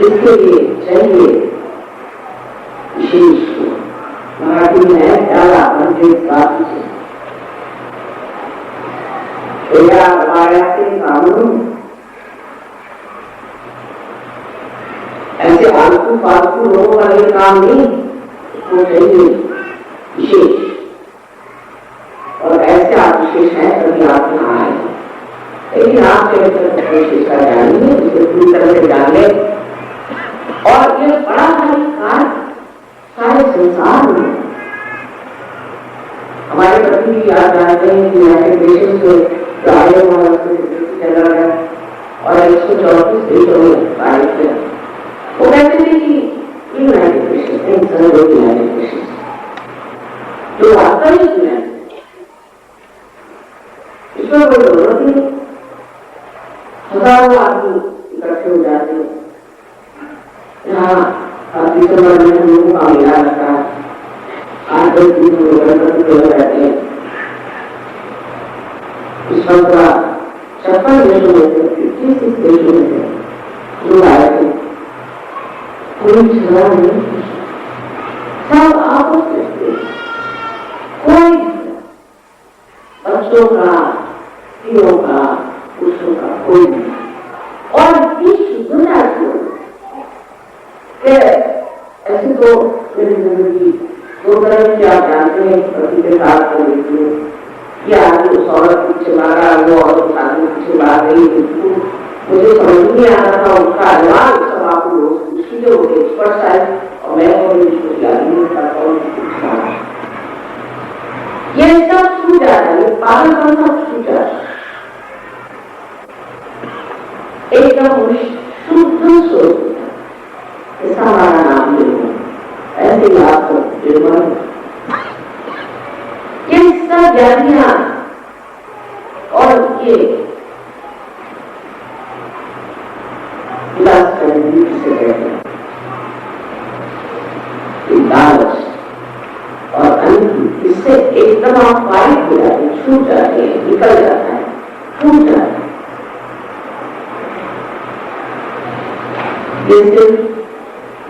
इसके लिए चाहिए विशेष मराठी में डाला मंदिर काफी कानून ऐसे आलतू फालतू लोगों का ये काम नहीं, वो चाहिए विशेष, और ऐसे आप विशेष है तभी आप यहाँ आए। लेकिन आप विशेष का जानिए, उसे पूरी तरह से जान ले, और ये बड़ा भारी कार्य सारे संसार में हमारे प्रति भी याद जानते हैं कि यूनाइटेड नेशंस में आए चला गया और 134 देशों में भारत है। वो कहते थे कि यूनाइटेड नेशंस यूनाइटेड नेशंस जो वास्तविक है इसमें कोई जरूरत नहीं, हजारों आदमी इकट्ठे हो जाते हैं। यहाँ दिसंबर में हम लोगों का मेला लगता है, 8-10 दिन रहते हैं। इस वक्त 56 देशों में से 56 देशों में से लोग आए थे, कोई झगड़ा नहीं, सब आपस में, कोई बच्चों का, स्त्रियों का, पुरुषों का कोई नहीं। और इस दुनिया के ऐसे तो मेरी जिंदगी दो तरह की आप जानते हैं, पति के साथ को देखिए कि आदमी उस औरत पीछे मारा, वो औरत आदमी पीछे मार रही, मुझे समझ नहीं आ रहा था उसका अनुमान सब आपको उसकी जो एक्सपर्ट है और मैं उसको नहीं करता हूँ। ये सब छूट जाता है, पागलपन सब छूट जाता है, एकदम शुद्ध सोच, ऐसा हमारा नाम ले लो, ऐसे ही आपको निर्मल ये सब व्याधियां और ये लालच और इससे एकदम आप पारित हो जाते हैं, छूट जाते हैं, निकल जाता है, छूट जाता है। जैसे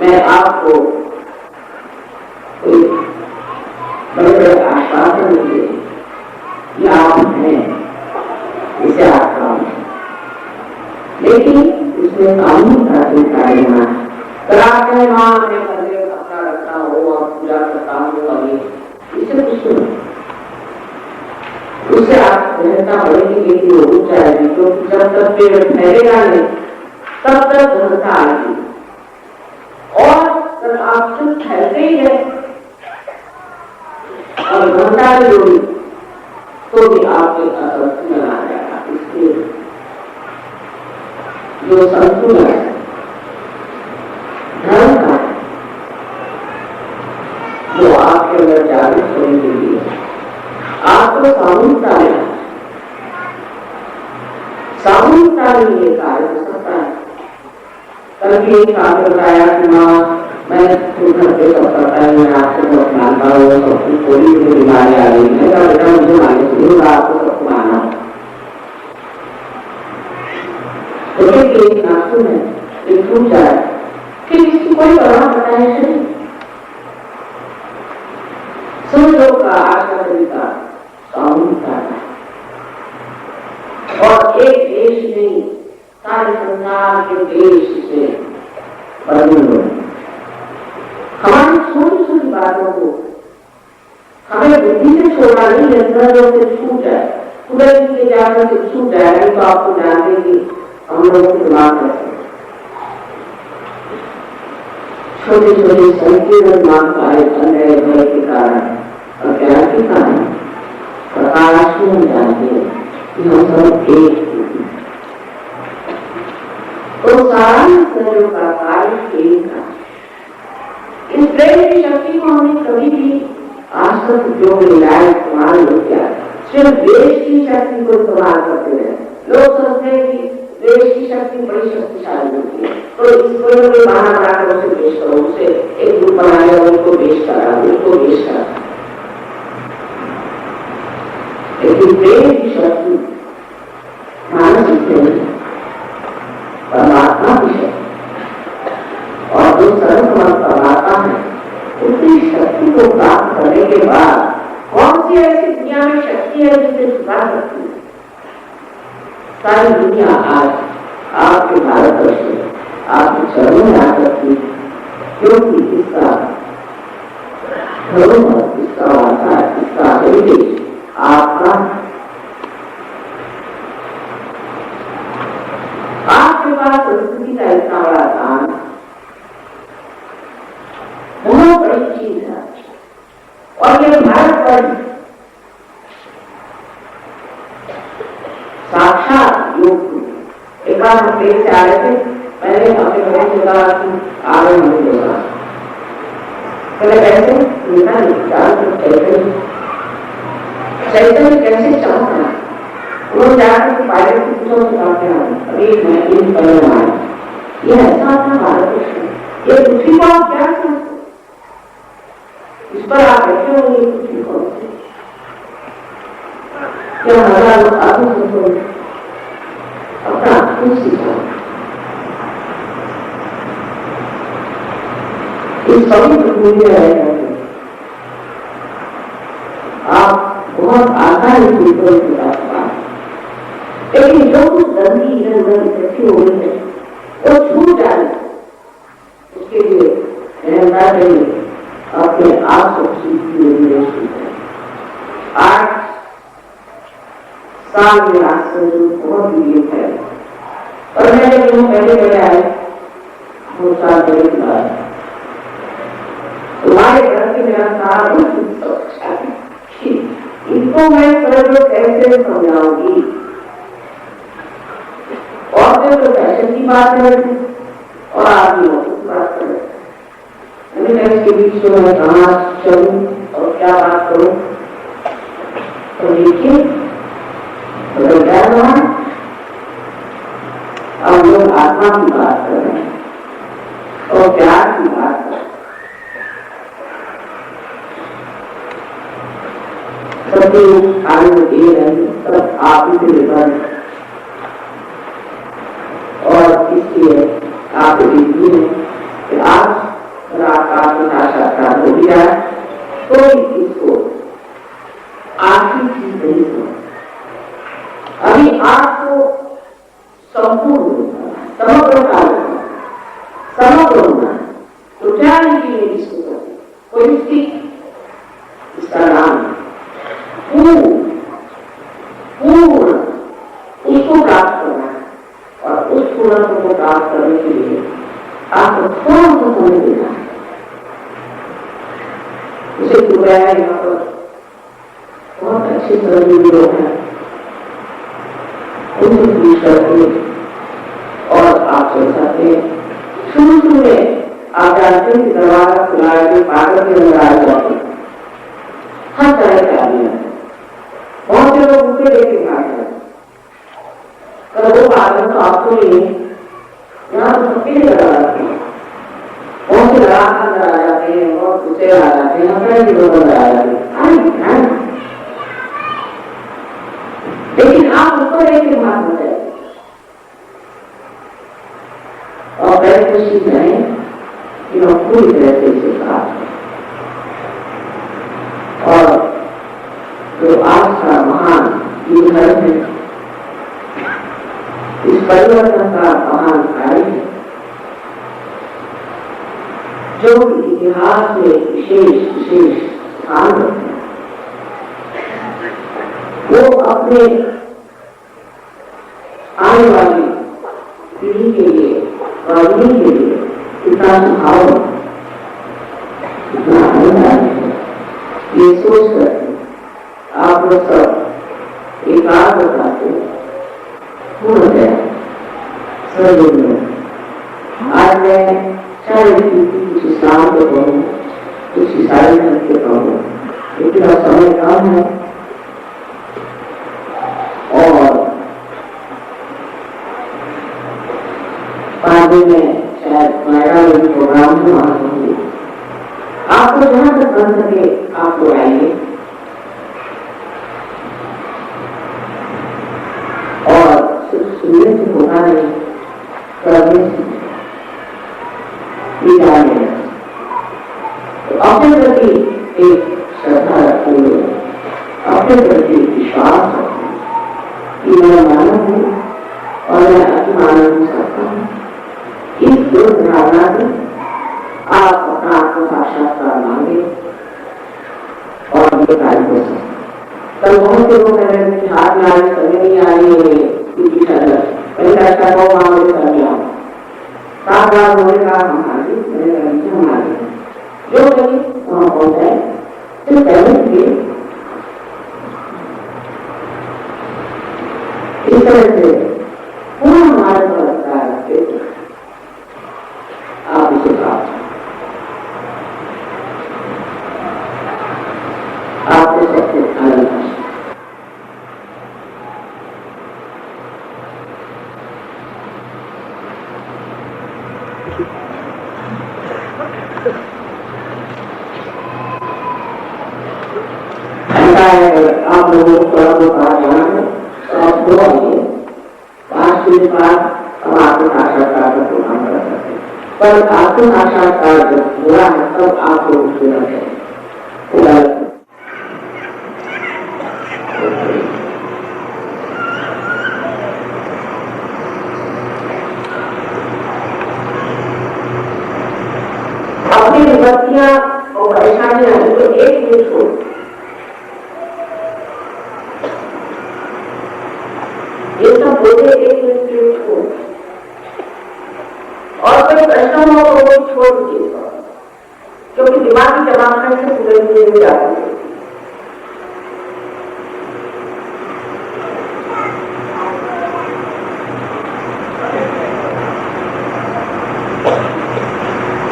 मैं आपको कोई बड़े बड़े आश्वासन लेकिन उसमें सामूहिकता से कार्य होना है। कराते मां ने मंदिर अपना रखा हो और पूजा करता हो अभी इसे कुछ नहीं, उससे आप रहता बढ़ेगी लेकिन वो रुक जाएगी, क्योंकि जब तक पेड़ फैलेगा नहीं तब तक घनता आएगी, और जब आप चुप फैलते ही है और घनता की जोड़ी तो भी आपके असंतुलन आ जाएगा। इसलिए जो संतुलन है धर्म का, वो आपके अंदर जागृत होने के लिए आपको सामूहिकता में, सामूहिकता में ये कार्य हो सकता है। कल भी एक आपने बताया कि माँ मैं घर पे सब करता है, मैं आपको बहुत मानता हूँ, सबको कोई भी बीमारी आ गई, मैं क्या बेटा मुझे मानने से आपको सबको माना, तो एक नाखून है एक टूट जाए फिर इसकी कोई परवाह बताए नहीं। संयोग का आज का तरीका सामूहिकता है, और एक देश नहीं सारे संसार के देश से बदल हुए। हमारी छोटी छोटी बातों को हमें बुद्धि से छोड़ना नहीं, यंत्रों से छूट जाए, कुदरत के जाने से छूट जाए, नहीं तो आपको जानते कि हम लोगों के दिमाग में छोटे छोटे संकीर्ण दिमाग वाले अन्य भय के कारण और ज्ञान के कारण प्रकाश में जानते हैं कि हम सब एक, तो सारा सहयोग का कार्य एक था। इस प्रेम की शक्ति को हमने कभी भी आज तक उपयोग में लाया, इस्तेमाल नहीं किया, सिर्फ देश की शक्ति को इस्तेमाल करते हैं। लोग सोचते हैं कि देश की शक्ति बड़ी शक्तिशाली होती है, तो इसको कोई बहाना बनाकर उसे पेश करो, उसे एक ग्रुप बना लिया, उनको पेश करा, उनको पेश करा। लेकिन प्रेम की शक्ति मानसिक नहीं, परमात्मा की शक्ति, और जो सर्वसमर्थ परमात्मा है उसी शक्ति को प्राप्त करने के बाद कौन सी ऐसी दुनिया में शक्ति है जिसे छुपा सकती है? सारी दुनिया आज आपके भारतवर्ष में आपके चरणों में आ सकती है, क्योंकि इसका धर्म, इसका वार्ता, इसका हेरिटेज आपका, आपके पास संस्कृति का इतना बड़ा दान बहुत बड़ी चीज है। और ये भारत पर साक्षात योग, एक बार हम ट्रेन से आ रहे थे, मैंने अपने बहन से कहा कि आगे हमें होगा, कैसे चैतन्य कैसे चमकना, उन्होंने जाकर पायलट की पूछा अभी मैं इन पहले आया, ये ऐसा था भारत, ये पृथ्वी को आप क्या समझते, इस पर आप बैठे हो, ये पृथ्वी कौन से क्या हजार लोग आत्म अपना खुद सीखा, इस पवित्र भूमि में रह आप बहुत आसानी से कोई बता, लेकिन जो कुछ गंदगी इधर उधर इकट्ठी हो गई है वो छूट जाए, उसके लिए रहना चाहिए अपने आप को आज साल में राष्ट्र बहुत लीक है, और मैंने जो पहले आए वो साल पहले के बाद तुम्हारे घर के मेरा साल इनको मैं सर्व कैसे समझाऊंगी, और फिर तो फैशन की बात है और आदमियों की बात करें, इसके बीच में मैं कहाँ चलूं और क्या बात करूं, तो देखिए तो क्या रहा, अब लोग आत्मा की बात कर रहे हैं और प्यार की बात कर रहे हैं, सबके आनंद दे रहे हैं, सब आप ही से निर्भर है, और इसलिए आप देखिए कि आज आकाश में साक्षात्कार हो गया है, कोई इसको आखिरी चीज नहीं हो, अभी आपको संपूर्ण समग्र काल समग्र होना टोटलिटी में जिसको कहते हैं, होलिस्टिक इसका नाम पूर्ण उसको प्राप्त करना है। और उस पूर्णत्व को प्राप्त करने के लिए आपको थोड़ा सा समय देना है। उसे कृपया यहाँ पर बहुत अच्छे सहयोगी लोग हैं, उनसे पूछ करके और आप चल सकते हैं। शुरू में आप जानते हैं कि दरवाजा खुला के पागल के अंदर आ जाते हैं, हर तरह के आदमी हैं, बहुत से लोग उनसे लेके भाग जाते हैं। पर वो पागल तो आपको नहीं, यहाँ तो सबके लिए लगा जाते हैं, बहुत से लगा अंदर आ जाते हैं, बहुत दूसरे आ जाते हैं, हर तरह के लोग अंदर आ जाते हैं। लेकिन आप उसको लेके भाग मत जाए और पहले कोशिश करें कि हम पूरी तरह से इसे प्राप्त करें। और जो आज का महान युग है, इस परिवर्तन का महान कार्य है, जो इतिहास में विशेष स्थान रखते हैं, वो अपने आने वाली पीढ़ी के लिए और उन्हीं के लिए इतना सुखाव, इतना आनंद ये सोच कर आप लोग सब एकाग्रता से पूर्णतः सहयोग में आज मैं चाहे कुछ इस्लाम को कहूँ, कुछ ईसाई धर्म के कहूँ, लेकिन अब समय कम है और 5 दिन में शायद नया प्रोग्राम हुआ होंगे। आपको जहां तक बन सके आप लोग आइए और सिर्फ सुनने से होगा नहीं, करने से भी जाने। तो अपने प्रति एक श्रद्धा रखिए, अपने प्रति विश्वास रखिए कि मैं मानव हूँ और मैं अतिमानव हो सकता हूँ। इस दृढ़ धारणा से आप अपना आत्म साक्षात्कार मांगे और ये कार्य हो सकते। कल बहुत से लोग कह रहे हैं कि हाथ में आने समय नहीं आ रही है, क्योंकि पहले ऐसा हो वहां मुझे कर लिया 7 बार होने का हमारी जो कहीं वहां पहुंचाए सिर्फ पहले के इस तरह से पूर्ण हमारे पर आप इसे प्राप्त आपको सबसे आनंद आप लोगों को कहा जाना है तो आप 2 आइए 5 दिन बाद हम आपको साक्षात्कार का प्रोग्राम कर सकते हैं। पर आपको साक्षात्कार जब हुआ है तब आपको सुना चाहिए। अपनी विपत्तियां और परेशानियां तो एक मिनट हो, ये सब बोले एक मिनट हो और कोई प्रश्न हो तो वो छोड़ दीजिए, क्योंकि दिमागी जमाखंड से पूरे मिल जाती है।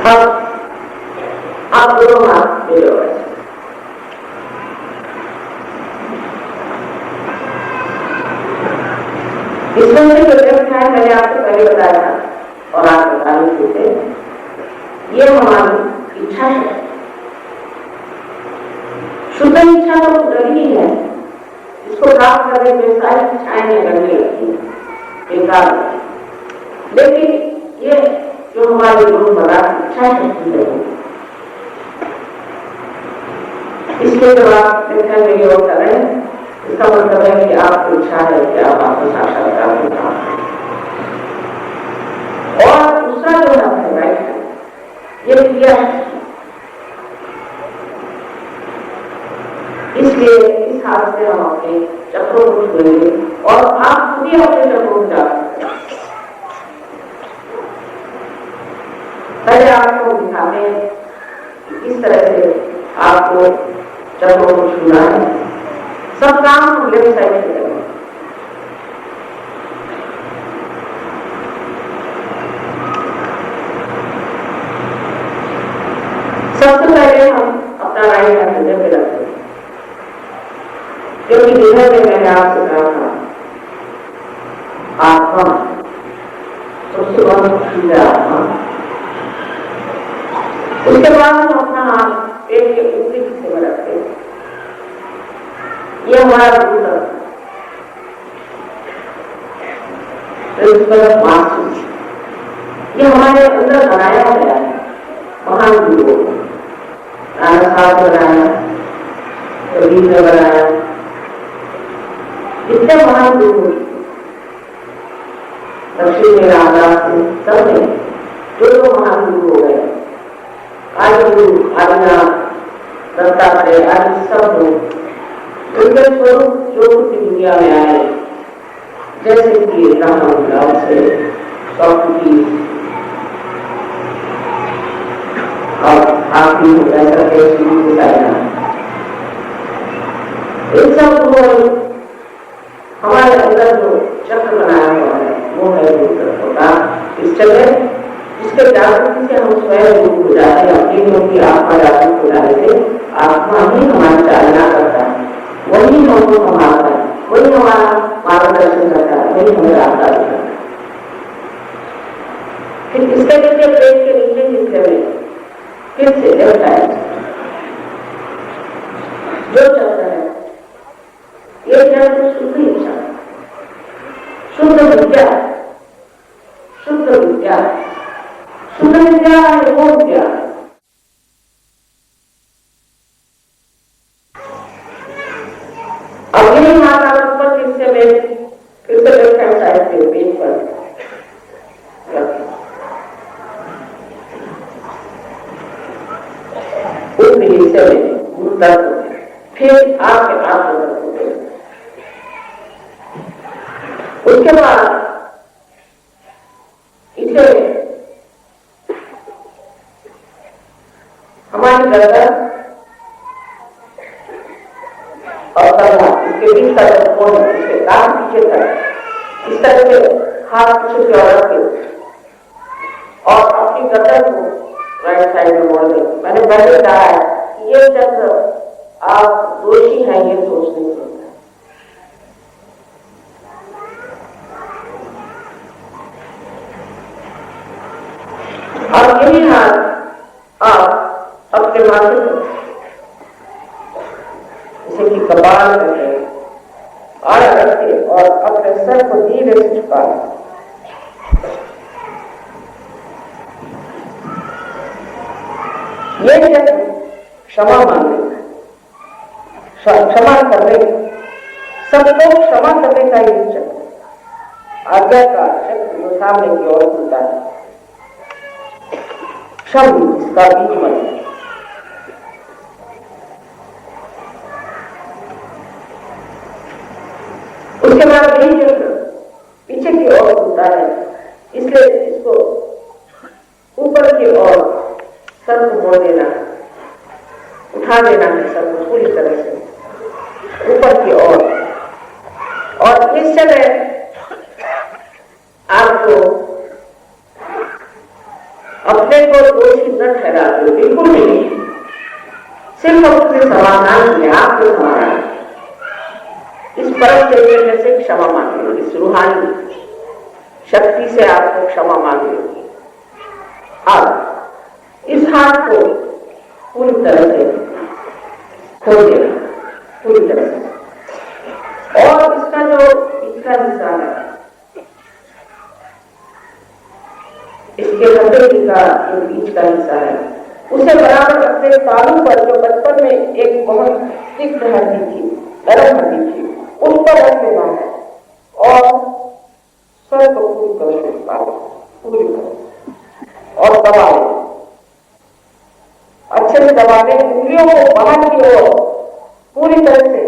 अब आप दोनों हाथ ले लो। इसमें से जो है मैंने आपको पहले बताया था और आप बताने देते, ये हमारी इच्छा है। शुद्ध इच्छा तो गलती है, इसको प्राप्त करने में सारी इच्छाएं लगने लगती है, बेकार। लेकिन ये जो हमारी गुरु बड़ा इच्छा शक्ति है, इसके जब आप नित्य में योग कर रहे हैं, इसका मतलब है कि आपको इच्छा है कि आप आपको साक्षात्कार प्राप्त करें। जो हक है, राइट है, ये क्रिया है। इसलिए इस हाथ से हम अपने चक्रों को छुएंगे और आप खुद ही अपने चक्रों को जा सकते हैं। पहले आपको दिखाते हैं इस तरह से आपको चक्रों को छूना है। सब काम हम लेफ्ट साइड से करेंगे। सबसे पहले हम अपना राइट हाथ हृदय पे रखते हैं, क्योंकि हृदय में मैंने आपसे कहा था आत्मा सबसे बड़ा चीज है आत्मा। उसके बाद हम अपना हाथ पेट के ऊपरी हिस्से में रखते हैं। यह हमारा गुरु है, यह हमारे अंदर बनाया गया है महान गुरुओं को। नाना साहब ने बनाया, कबीर ने बनाया, जितने महान गुरु लक्ष्मी ने, रामदास ने, सबने जो महान गुरु हो गए, आदि गुरु आदिनाथ, दत्तात्रेय आदि सब लोग उनके स्वरूप जो की दुनिया में आए, जैसे कि राम से सॉक्रेटिस और आखिरी ऐसा कैसे बताया, इन सब गुरुओं हमारे अंदर जो चक्र बनाया हुआ है वो है गुरु का। इस चक्र जिसके जागृति से हम स्वयं गुरु हो जाते हैं, अपनी क्योंकि आत्मा जागृत हो जाने से आत्मा ही हमारी चालना करता है, वही हमको संभालता है, वही हमारा मार्गदर्शन करता है, वही हमें रास्ता दिखाता है। फिर इसके नीचे पेट के नीचे हिस्से में फिर से लेफ्ट साइड जो चक्र है, ये चक्र शुद्ध इच्छा, शुद्ध विद्या, शुद्ध विद्या, शुद्ध विद्या है वो विद्या। अब यही हाथ आप ऊपर हिस्से में फिर से लेफ्ट हैंड साइड पे पेज पर ऊपरी हिस्से में मुंह तक, फिर आपके हाथ होते हैं। उसके बाद इसे हमारी गर्दन और कंधा, इसके बीच का जो कोण है, इसके कान पीछे तक इस तरह से हाथ पीछे की ओर रख के और अपनी गर्दन को राइट साइड में मोड़ दें। मैंने पहले कहा है कि ये चक्र आप दोषी हैं ये सोच नहीं सकते। और यही हाथ आप अपने माथे को जैसे कि कपाल करके आड़ा रखते और अपने सर को धीरे से झुका, ये चक्र क्षमा मांगने का, क्षमा करने का, सबको क्षमा करने का ये चक्र, आज्ञा का चक्र जो सामने की ओर खुलता है, क्षम इसका बीज मन। उसके बाद यही चक्र पीछे की ओर खुलता है, इसलिए इसको ऊपर की ओर सर को मोड़ देना, उठा देना है सर को पूरी तरह से ऊपर की ओर। और इस समय आपको अपने को दोषी न ठहराते, बिल्कुल नहीं, सिर्फ अपने समाधान में आपको समाधान इस परम चैतन्य से क्षमा मांगी होगी, इस रूहानी शक्ति से आपको क्षमा मांगी होगी। अब इस हाथ को पूरी तरह से खोल देना, पूरी तरह से, और इसका जो इसका हिस्सा है, इसके हथेली का जो बीच का हिस्सा है, उसे बराबर अपने तालू पर जो बचपन में एक बहुत तिक्त हड्डी थी, नरम हड्डी थी, उस पर रख देना है और सर को पूरी तरह से पूरी तरह और दबा लें, अच्छे से दबा लें, उंगलियों को बाहर की ओर पूरी तरह से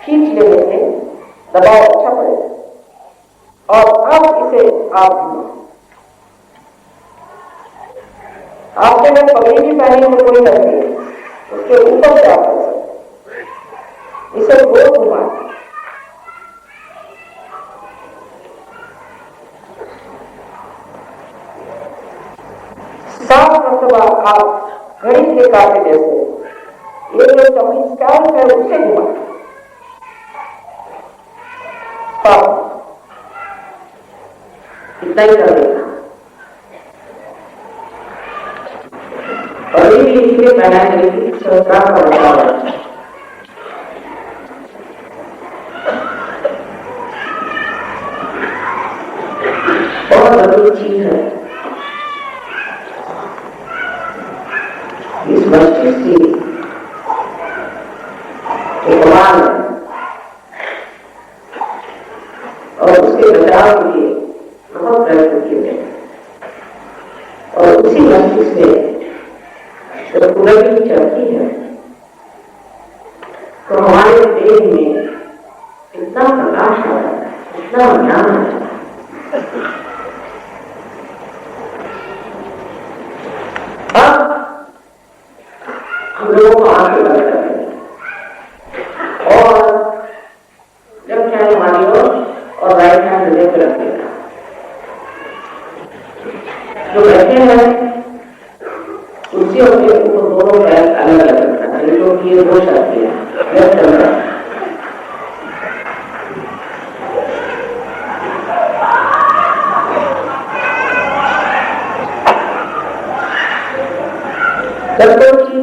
खींच लेने से दबाव अच्छा पड़ेगा। और अब इसे आपने जब पगड़ी भी पहनी तो कोई नहीं है, उसके ऊपर से आप इसे गोल घुमाएं, सात मरतबा आप घड़ी के काटे जैसे ये जो चौकी स्टाइल है उसे घुमाएं। इतना ही कर देना। और ये भी इसलिए पहना है कि संस्कार का बचाव है। बहुत जरूरी चीज है। इस मस्जिद की कमाल है और उसके बचाव के लिए बहुत प्रयत्न किए गए और उसी मस्जिद में जब पुनर्जी चलती है तो हमारे देह में इतना प्रकाश आ जाता है, इतना ज्ञान आ जाता है। अब हम लोगों को आगे बढ़ रहे हैं और जब चाहे हमारी ओर और राइट हैंड हृदय पर रख देना। जो बैठे हैं कुर्सियों के ऊपर दोनों पैर अलग अलग रखना है, क्योंकि ये दो शक्ति है। जब तक कि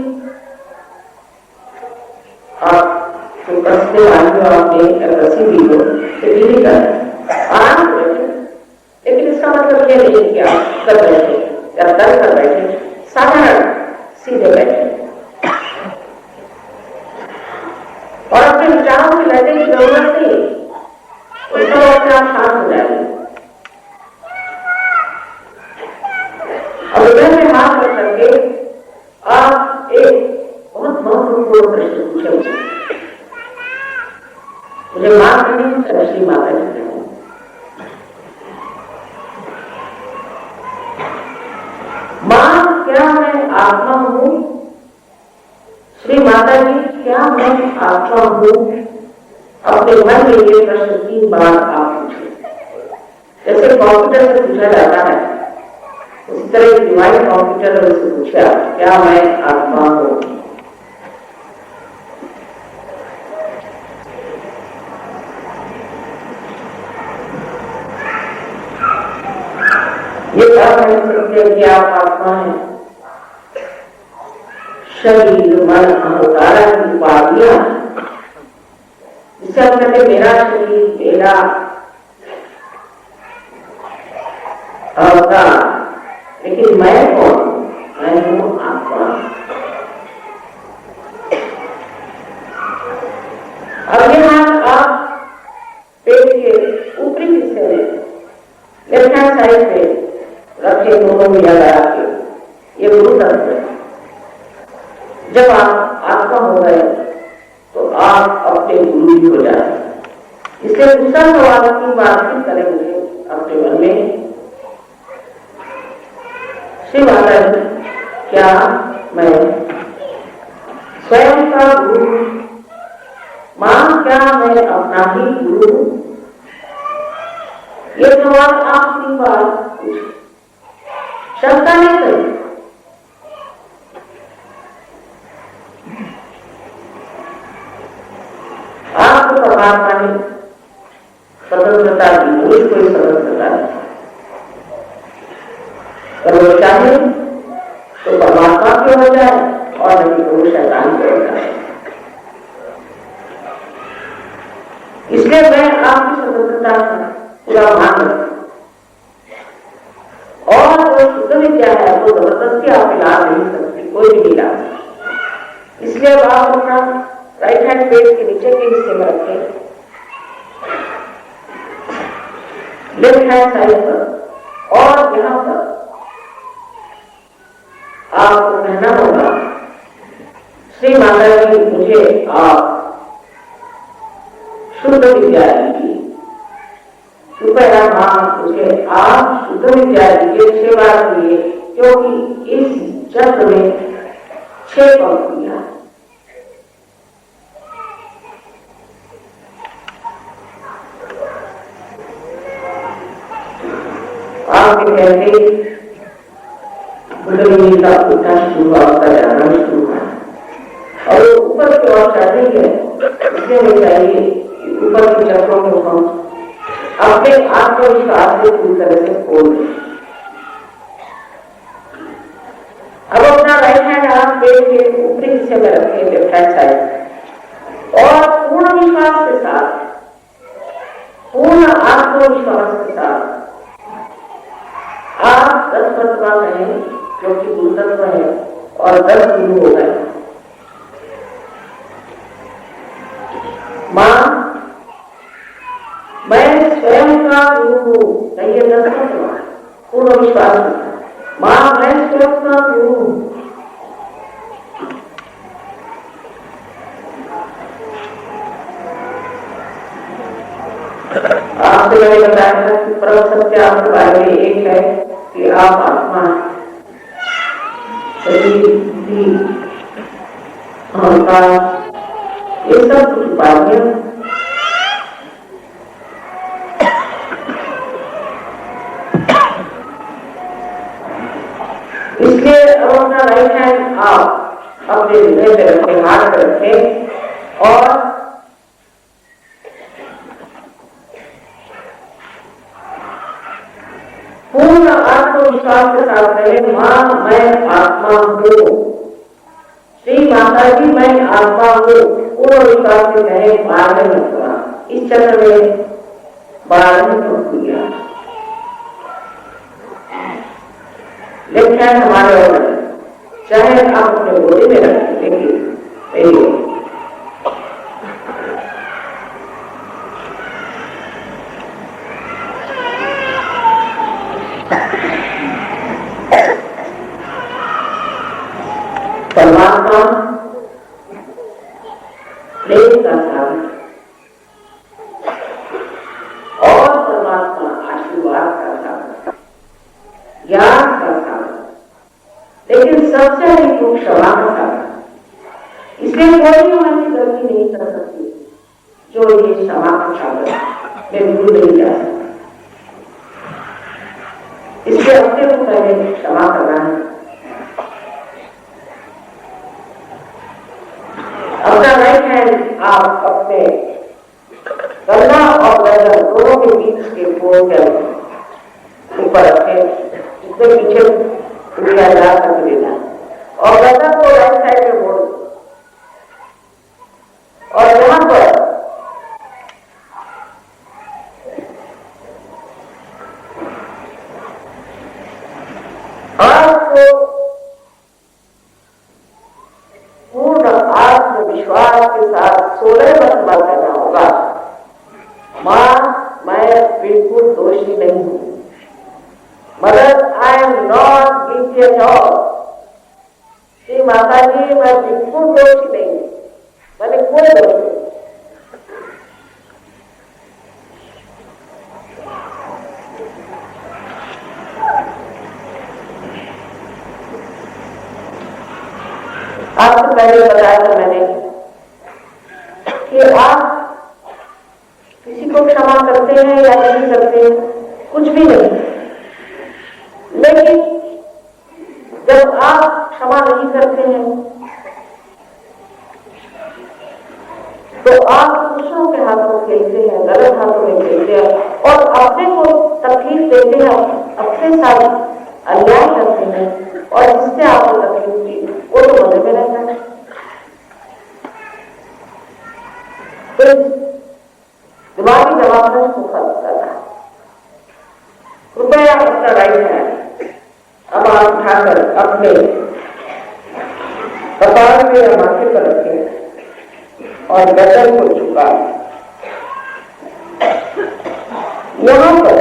आप कसते आपने रस्सी दी हो तो ढीली कर आराम से बैठे, लेकिन इसका मतलब ये नहीं कि आप कर बैठे या दर कर बैठे, साधारण सीधे बैठे और अपने विचारों से लड़ने की जरूरत नहीं। उसका वक्त आप शांत हो जाएंगे। और हृदय में हाथ रख करके आप एक बहुत महत्वपूर्ण प्रश्न पूछे। मुझे मां नहीं श्री माता जी ने मां क्या मैं आत्मा हूं? श्री माता जी क्या मैं आत्मा हूं? अपने मन में ये प्रश्न 3 बार आप पूछे। जैसे कंप्यूटर से पूछा जाता है उसी तरह डिवाइन कंप्यूटर से पूछा क्या मैं आत्मा हूं? ये बात नहीं सकते कि आप आत्मा है। शरीर मन अहंकार की उपाधियां, जिसे हम कहते मेरा शरीर मेरा अहंकार, लेकिन मैं कौन? मैं हूं आत्मा। अब यहां आप पेट के ऊपरी हिस्से में लेफ्ट हैंड साइड पे रखे दोनों मिला लगा के, ये गुरु तंत्र है। जब आप आत्मा हो गए तो आप अपने गुरु भी हो जाए। इसलिए दूसरा सवाल की बातचीत करेंगे अपने मन में, श्री माता जी क्या मैं स्वयं का गुरु? मां क्या मैं अपना ही गुरु? ये सवाल आप 3 बार पूछे, शंका नहीं करें। आपको परमात्मा ने स्वतंत्रता दी, मुझे कोई स्वतंत्रता नहीं। अगर वो चाहे तो परमात्मा क्यों हो जाए और नहीं तो वो शैतान क्यों हो जाए। इसलिए मैं आपकी स्वतंत्रता का पूरा मान रखता हूं और जो शुद्ध विद्या है वो जबरदस्ती आप ला नहीं सकती, कोई भी नहीं ला सकती। इसलिए अब आप अपना राइट हैंड पेट के नीचे के हिस्से में रखें, लेफ्ट हैंड साइड पर, और यहां पर आपको कहना होगा, श्री माता जी मुझे आप शुद्ध विद्या दीजिए, कृपया मां मुझे आप शुद्ध विद्या दीजिए 6 बार दिए, क्योंकि इस जग में 6 पंक्तियां। आपके कहते कुंडली का उठना शुरू होता जाना शुरू हुआ और वो ऊपर की ओर चल रही है, इसलिए चाहिए ऊपर के चक्रों को हम अपने आत्मविश्वास से पूरी तरह से खोल दें। अब अपना राइट हैंड आप पेट के ऊपरी हिस्से में रखें, लेफ्ट हैंड साइड, और पूर्ण विश्वास के साथ, पूर्ण आत्मविश्वास के साथ आप 10 मरतबा कहें, जो कि गुरुतत्व है, और 10 गुरु हो गए। मां मैं स्वयं का गुरु हूं, कहिए 10 मरतबा पूर्ण विश्वास। मां मैं स्वयं का गुरु हूं। आपसे मैंने बताया था कि परम सत्य आपके बारे में एक है कि आप आत्मा, शरीर, बुद्धि, अहंकार, ये सब कुछ उपाधियां। इसलिए अब अपना राइट हैंड आप अपने हृदय पे रखें, हाथ पे रखें और पूर्ण आत्मविश्वास के साथ कहें, मां मैं आत्मा हूं। श्री माता जी मैं आत्मा हूं, पूर्ण विश्वास से कहें 12 मरतबा। इस चक्र में 12 पंक्तियां। लेफ्ट हैंड हमारे ओर, चाहे आप अपने गोदी में रखें, लेकिन परमात्मा प्रेम का साधन और परमात्मा आशीर्वाद का साधन, ज्ञान का साधन, लेकिन सबसे अधिक क्षमा का साधन। इसलिए कोई हमारी गलती नहीं कर सकती जो ये क्षमा का साधन में भूल नहीं जा सकता। इसलिए अपने को पहले क्षमा करना है। अपना राइट हैंड आप अपने गला और गर्दन दोनों के बीच के कोण के ऊपर रखें, जिससे पीछे उंगलियां जा सक देना, और गर्दन को राइट साइड में मोड़, और यहां पर आपको पूर्ण आत्मविश्वास के साथ 16 मरतबा करना होगा, मां मैं बिल्कुल दोषी नहीं हूं। Mother I am not guilty at all. Shri Mata जी मैं बिल्कुल दोषी नहीं हूं, मैंने कोई दोष नहीं। आपसे पहले बताया था मैंने कि आप किसी को क्षमा करते हैं या नहीं करते हैं, कुछ भी नहीं, लेकिन जब आप क्षमा नहीं करते हैं तो आप दूसरों के हाथों खेलते हैं, गलत हाथों में खेलते हैं और अपने को तकलीफ देते हैं, अपने साथ अन्याय करते हैं, और जिससे आपको तकलीफ दी वो तो मजे में रहता है। तो दिमागी जवाब को खत्म करना। कृपया अपना राइट हैंड अब आप उठाकर अपने कपाल पे या माथे पर रखें और गर्दन को झुका। यहां पर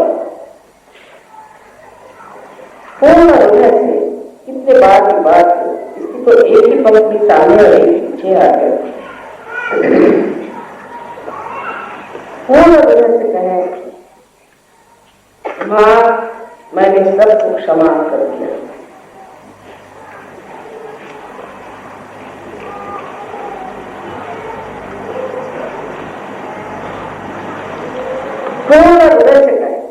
पूर्ण हृदय से कितने बार की बात पंक्ति सामने वाली पीछे आकर पूर्ण हृदय से कहें, मां मैंने सबको क्षमा कर दिया। पूर्ण हृदय से कहें,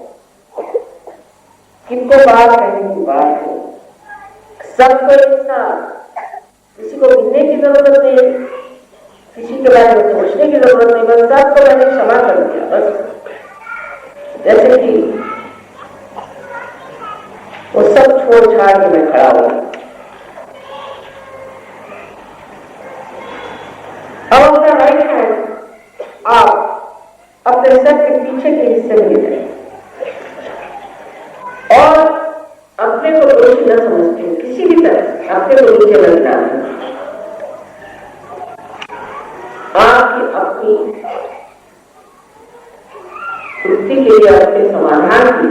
कितने बार कहने की बात है, सबको एक साथ, किसी को गिनने की जरूरत नहीं, किसी के बारे में सोचने की जरूरत नहीं, बस सबको मैंने क्षमा कर दिया। बस जैसे कि वो सब छोड़ छाड़ के मैं खड़ा हुआ। अब अपना राइट हैंड आप अपने सर के पीछे के हिस्से में ले जाए और अपने को दोषी न समझते हैं, किसी भी तरह अपने को नीचे न गिराना। आपकी अपनी तृप्ति के लिए, अपने समाधान की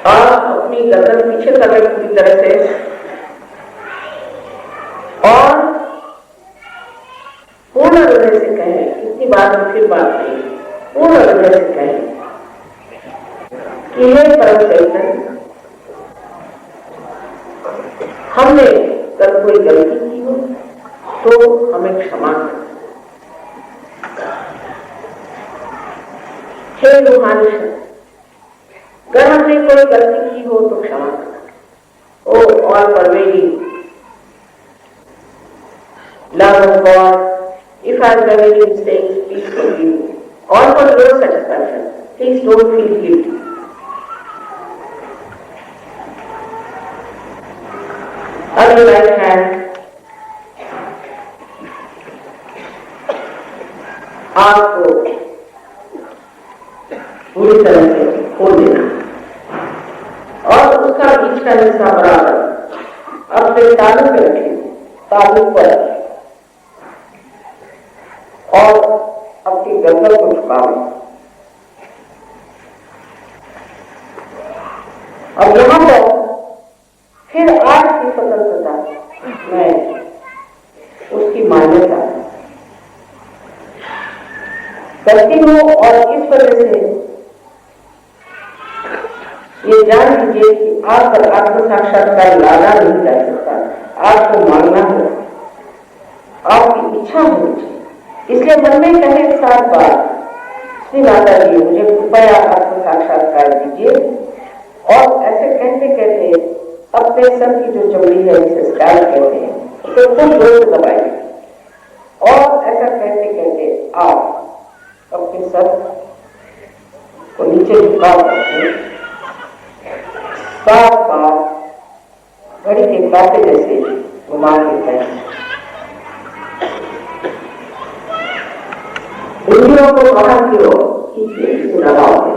आप अपनी गर्दन पीछे कर रहे पूरी तरह से और पूर्ण हृदय से कहें, इतनी बात फिर बात नहीं, पूर्ण हृदय से कहें कि हे परम चैतन्य, हमने कल कोई गलती की हो तो हमें क्षमा कर। हे रूहानी शक्ति, अगर हमने कोई गलती की हो तो क्षमा कर। O all pervading love of God, if I have done any mistakes, please forgive me. Or for no such a person, please don't feel guilty. अब your right hand आपको पूरी तरह से खोल देना और उसका बीच का हिस्सा बराबर अपने तालू पे रखें, तालू पर, और अपनी गर्दन को झुकाओ। अब यहां पर फिर आज की स्वतंत्रता में उसकी मान्यता करती हूं और इस वजह से ये जान लीजिए कि आप पर आत्म साक्षात्कार लाना नहीं जा सकता, आपको मांगना है, आपकी इच्छा होनी चाहिए। इसलिए मन में कहे 7 बार, श्री माता जी मुझे कृपया आत्म साक्षात्कार दीजिए, और ऐसे कहते कहते अपने सर की जो चमड़ी है जिसे स्कैल्प कहते हैं उसे खूब जोर से दबाइए और ऐसा कहते कहते आप अपने सर को नीचे झुका करके 7 बार घड़ी के कांटे जैसे घुमा देते हैं। उंगलियों को बाहर की ओर खींचिए, दबाओ।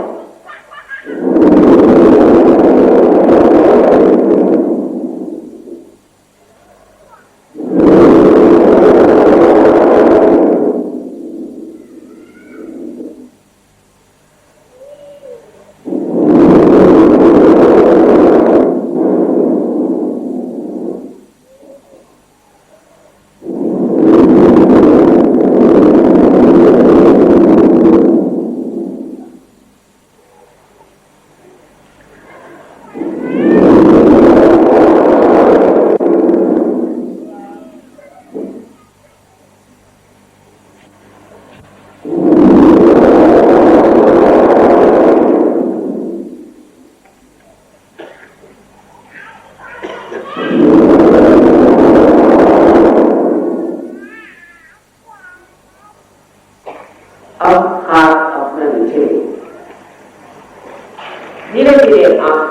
अब हाथ अपना नीचे धीरे धीरे आंख,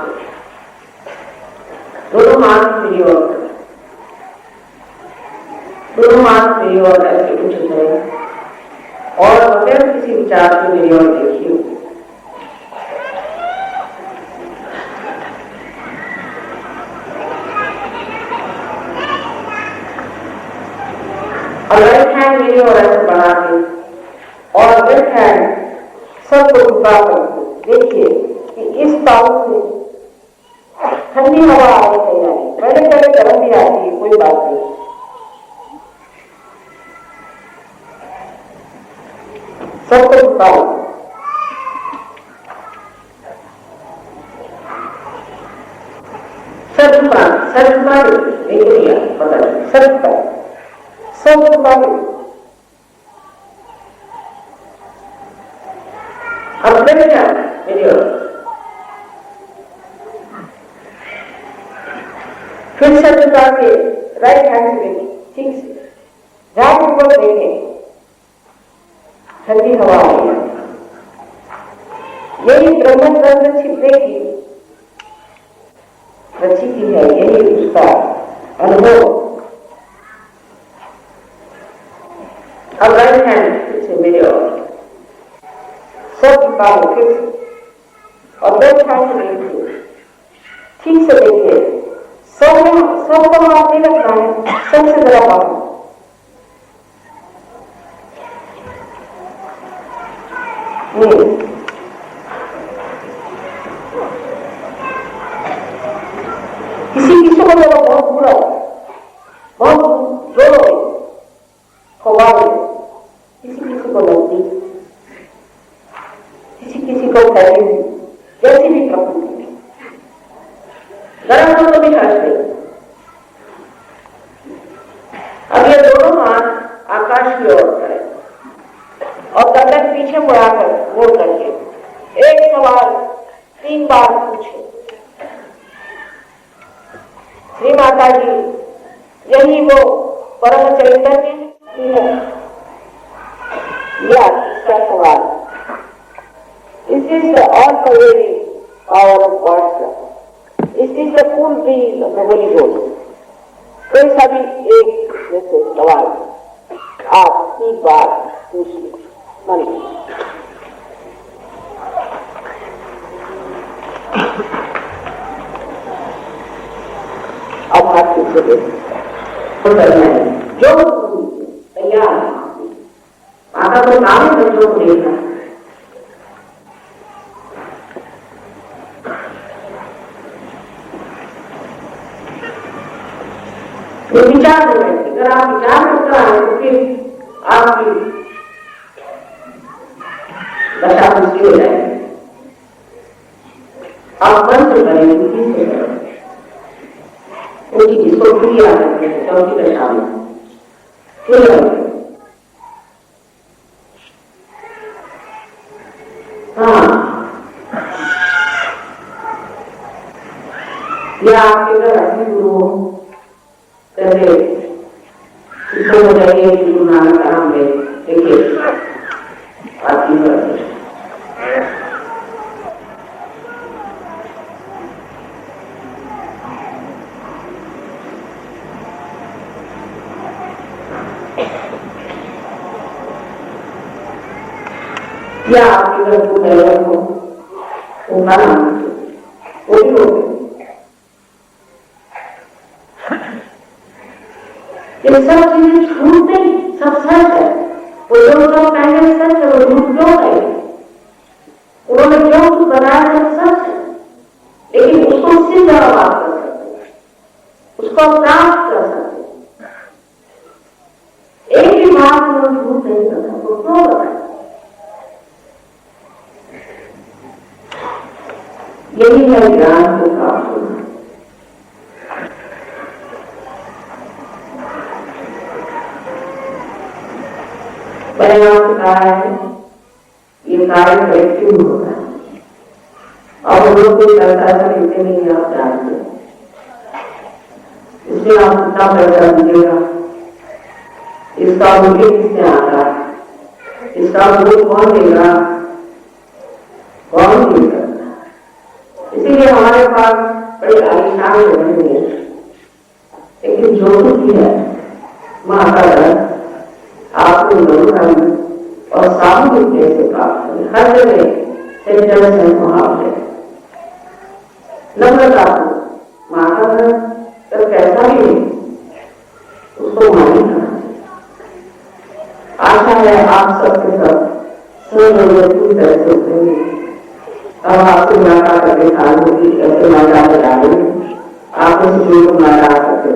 दोनों हाथ मेरी ओर, दोनों हाथ मेरी ओर ऐसे उठ जाए और बगैर किसी विचार से मेरी ओर देखिए। और राइट हैंड मेरी ओर ऐसे बढ़ा के और लेफ्ट हैंड सबको झुका कर देखिए कि इस पाँव से ठंडी हवा आने तैयारी, पहले पहले गर्म भी आती है, कोई बात नहीं। सबको बताओ सच नहीं पता नहीं, सच अब क्या फिर सच बता के राइट हैंड से ठीक से रात ऊपर देखें, ठंडी हवा आई, यही ब्रह्मचर्य छिपे की रची की है, यही उसका अनुभव। अब राइट हैंड से मेरे और सब झुकाओ फिर और लेफ्ट हैंड से देखिए, ठीक से देखिए, सबको हाथ नहीं रखना है, सबसे बड़ा बात किसी को लगा बहुत बुरा, बहुत जोर खवाए, किसी को लगती, किसी को फैली, जैसी भी प्रकृति गरम तो भी हंसते। अब ये दोनों हाथ आकाश की ओर करें और गर्दन पीछे मोड़ करके एक सवाल 3 बार पूछे, श्री माता जी यही वो परम चैतन्य है? या इसका सवाल, Is this the all-pervading power of God's love? Is this the full being of the Holy Ghost? कोई सा भी एक जैसे सवाल आप 3 बार पूछ लो, अब हाथ पीछे दे, जो तैयार माता को काम में जो देगा वो विचार हो रहे। अगर आप विचार करता है तो फिर आपकी दशा मुश्किल हो जाएगी। आप मंत्र करेंगे, किससे करेंगे? उनकी जिसको क्रिया करते हैं चौथी दशा में या आपके घर अपने गुरु कैसे इसको हो जाइए कि गुरु नानक का नाम ले, देखिए आपकी या आपके घर को ड्राइवर हो उनका नाम वो भी हो गए। ये सब चीजें झूठ नहीं, सब सच है। वो लोग पहले सच है, वो झूठ क्यों है? उन्होंने क्यों कुछ बनाया है सच है, लेकिन उसको सिद्ध बात कर सकते, उसको प्राप्त कर सकते। एक ही बात उन्होंने झूठ नहीं कर सकते, तो क्यों बताए? यही है ज्ञान को प्राप्त होना। मैंने आपसे कहा है ये कार्य कलेक्टिव होता है और वो लोग कोई करता है इतने नहीं आप जानते, इसलिए आप कितना पैसा दीजिएगा, इसका मूल्य किसने आता है, इसका मूल्य कौन देगा, कौन देगा? इसीलिए हमारे पास बड़ी आलिशान बनी है, लेकिन जो कुछ है माता आपको जरूर आएंगे और सामूहिक कैसे प्राप्त करें। हर जगह सेंटर है वहां पे नम्रता माता जब कैसा भी उसको मानी करना। आशा है आप सबके सब पूरी तरह से उतरेंगे अब आपसे मुलाकात करके साल होगी, ऐसे मजा बजा रही आपने से कोई को नाराज करते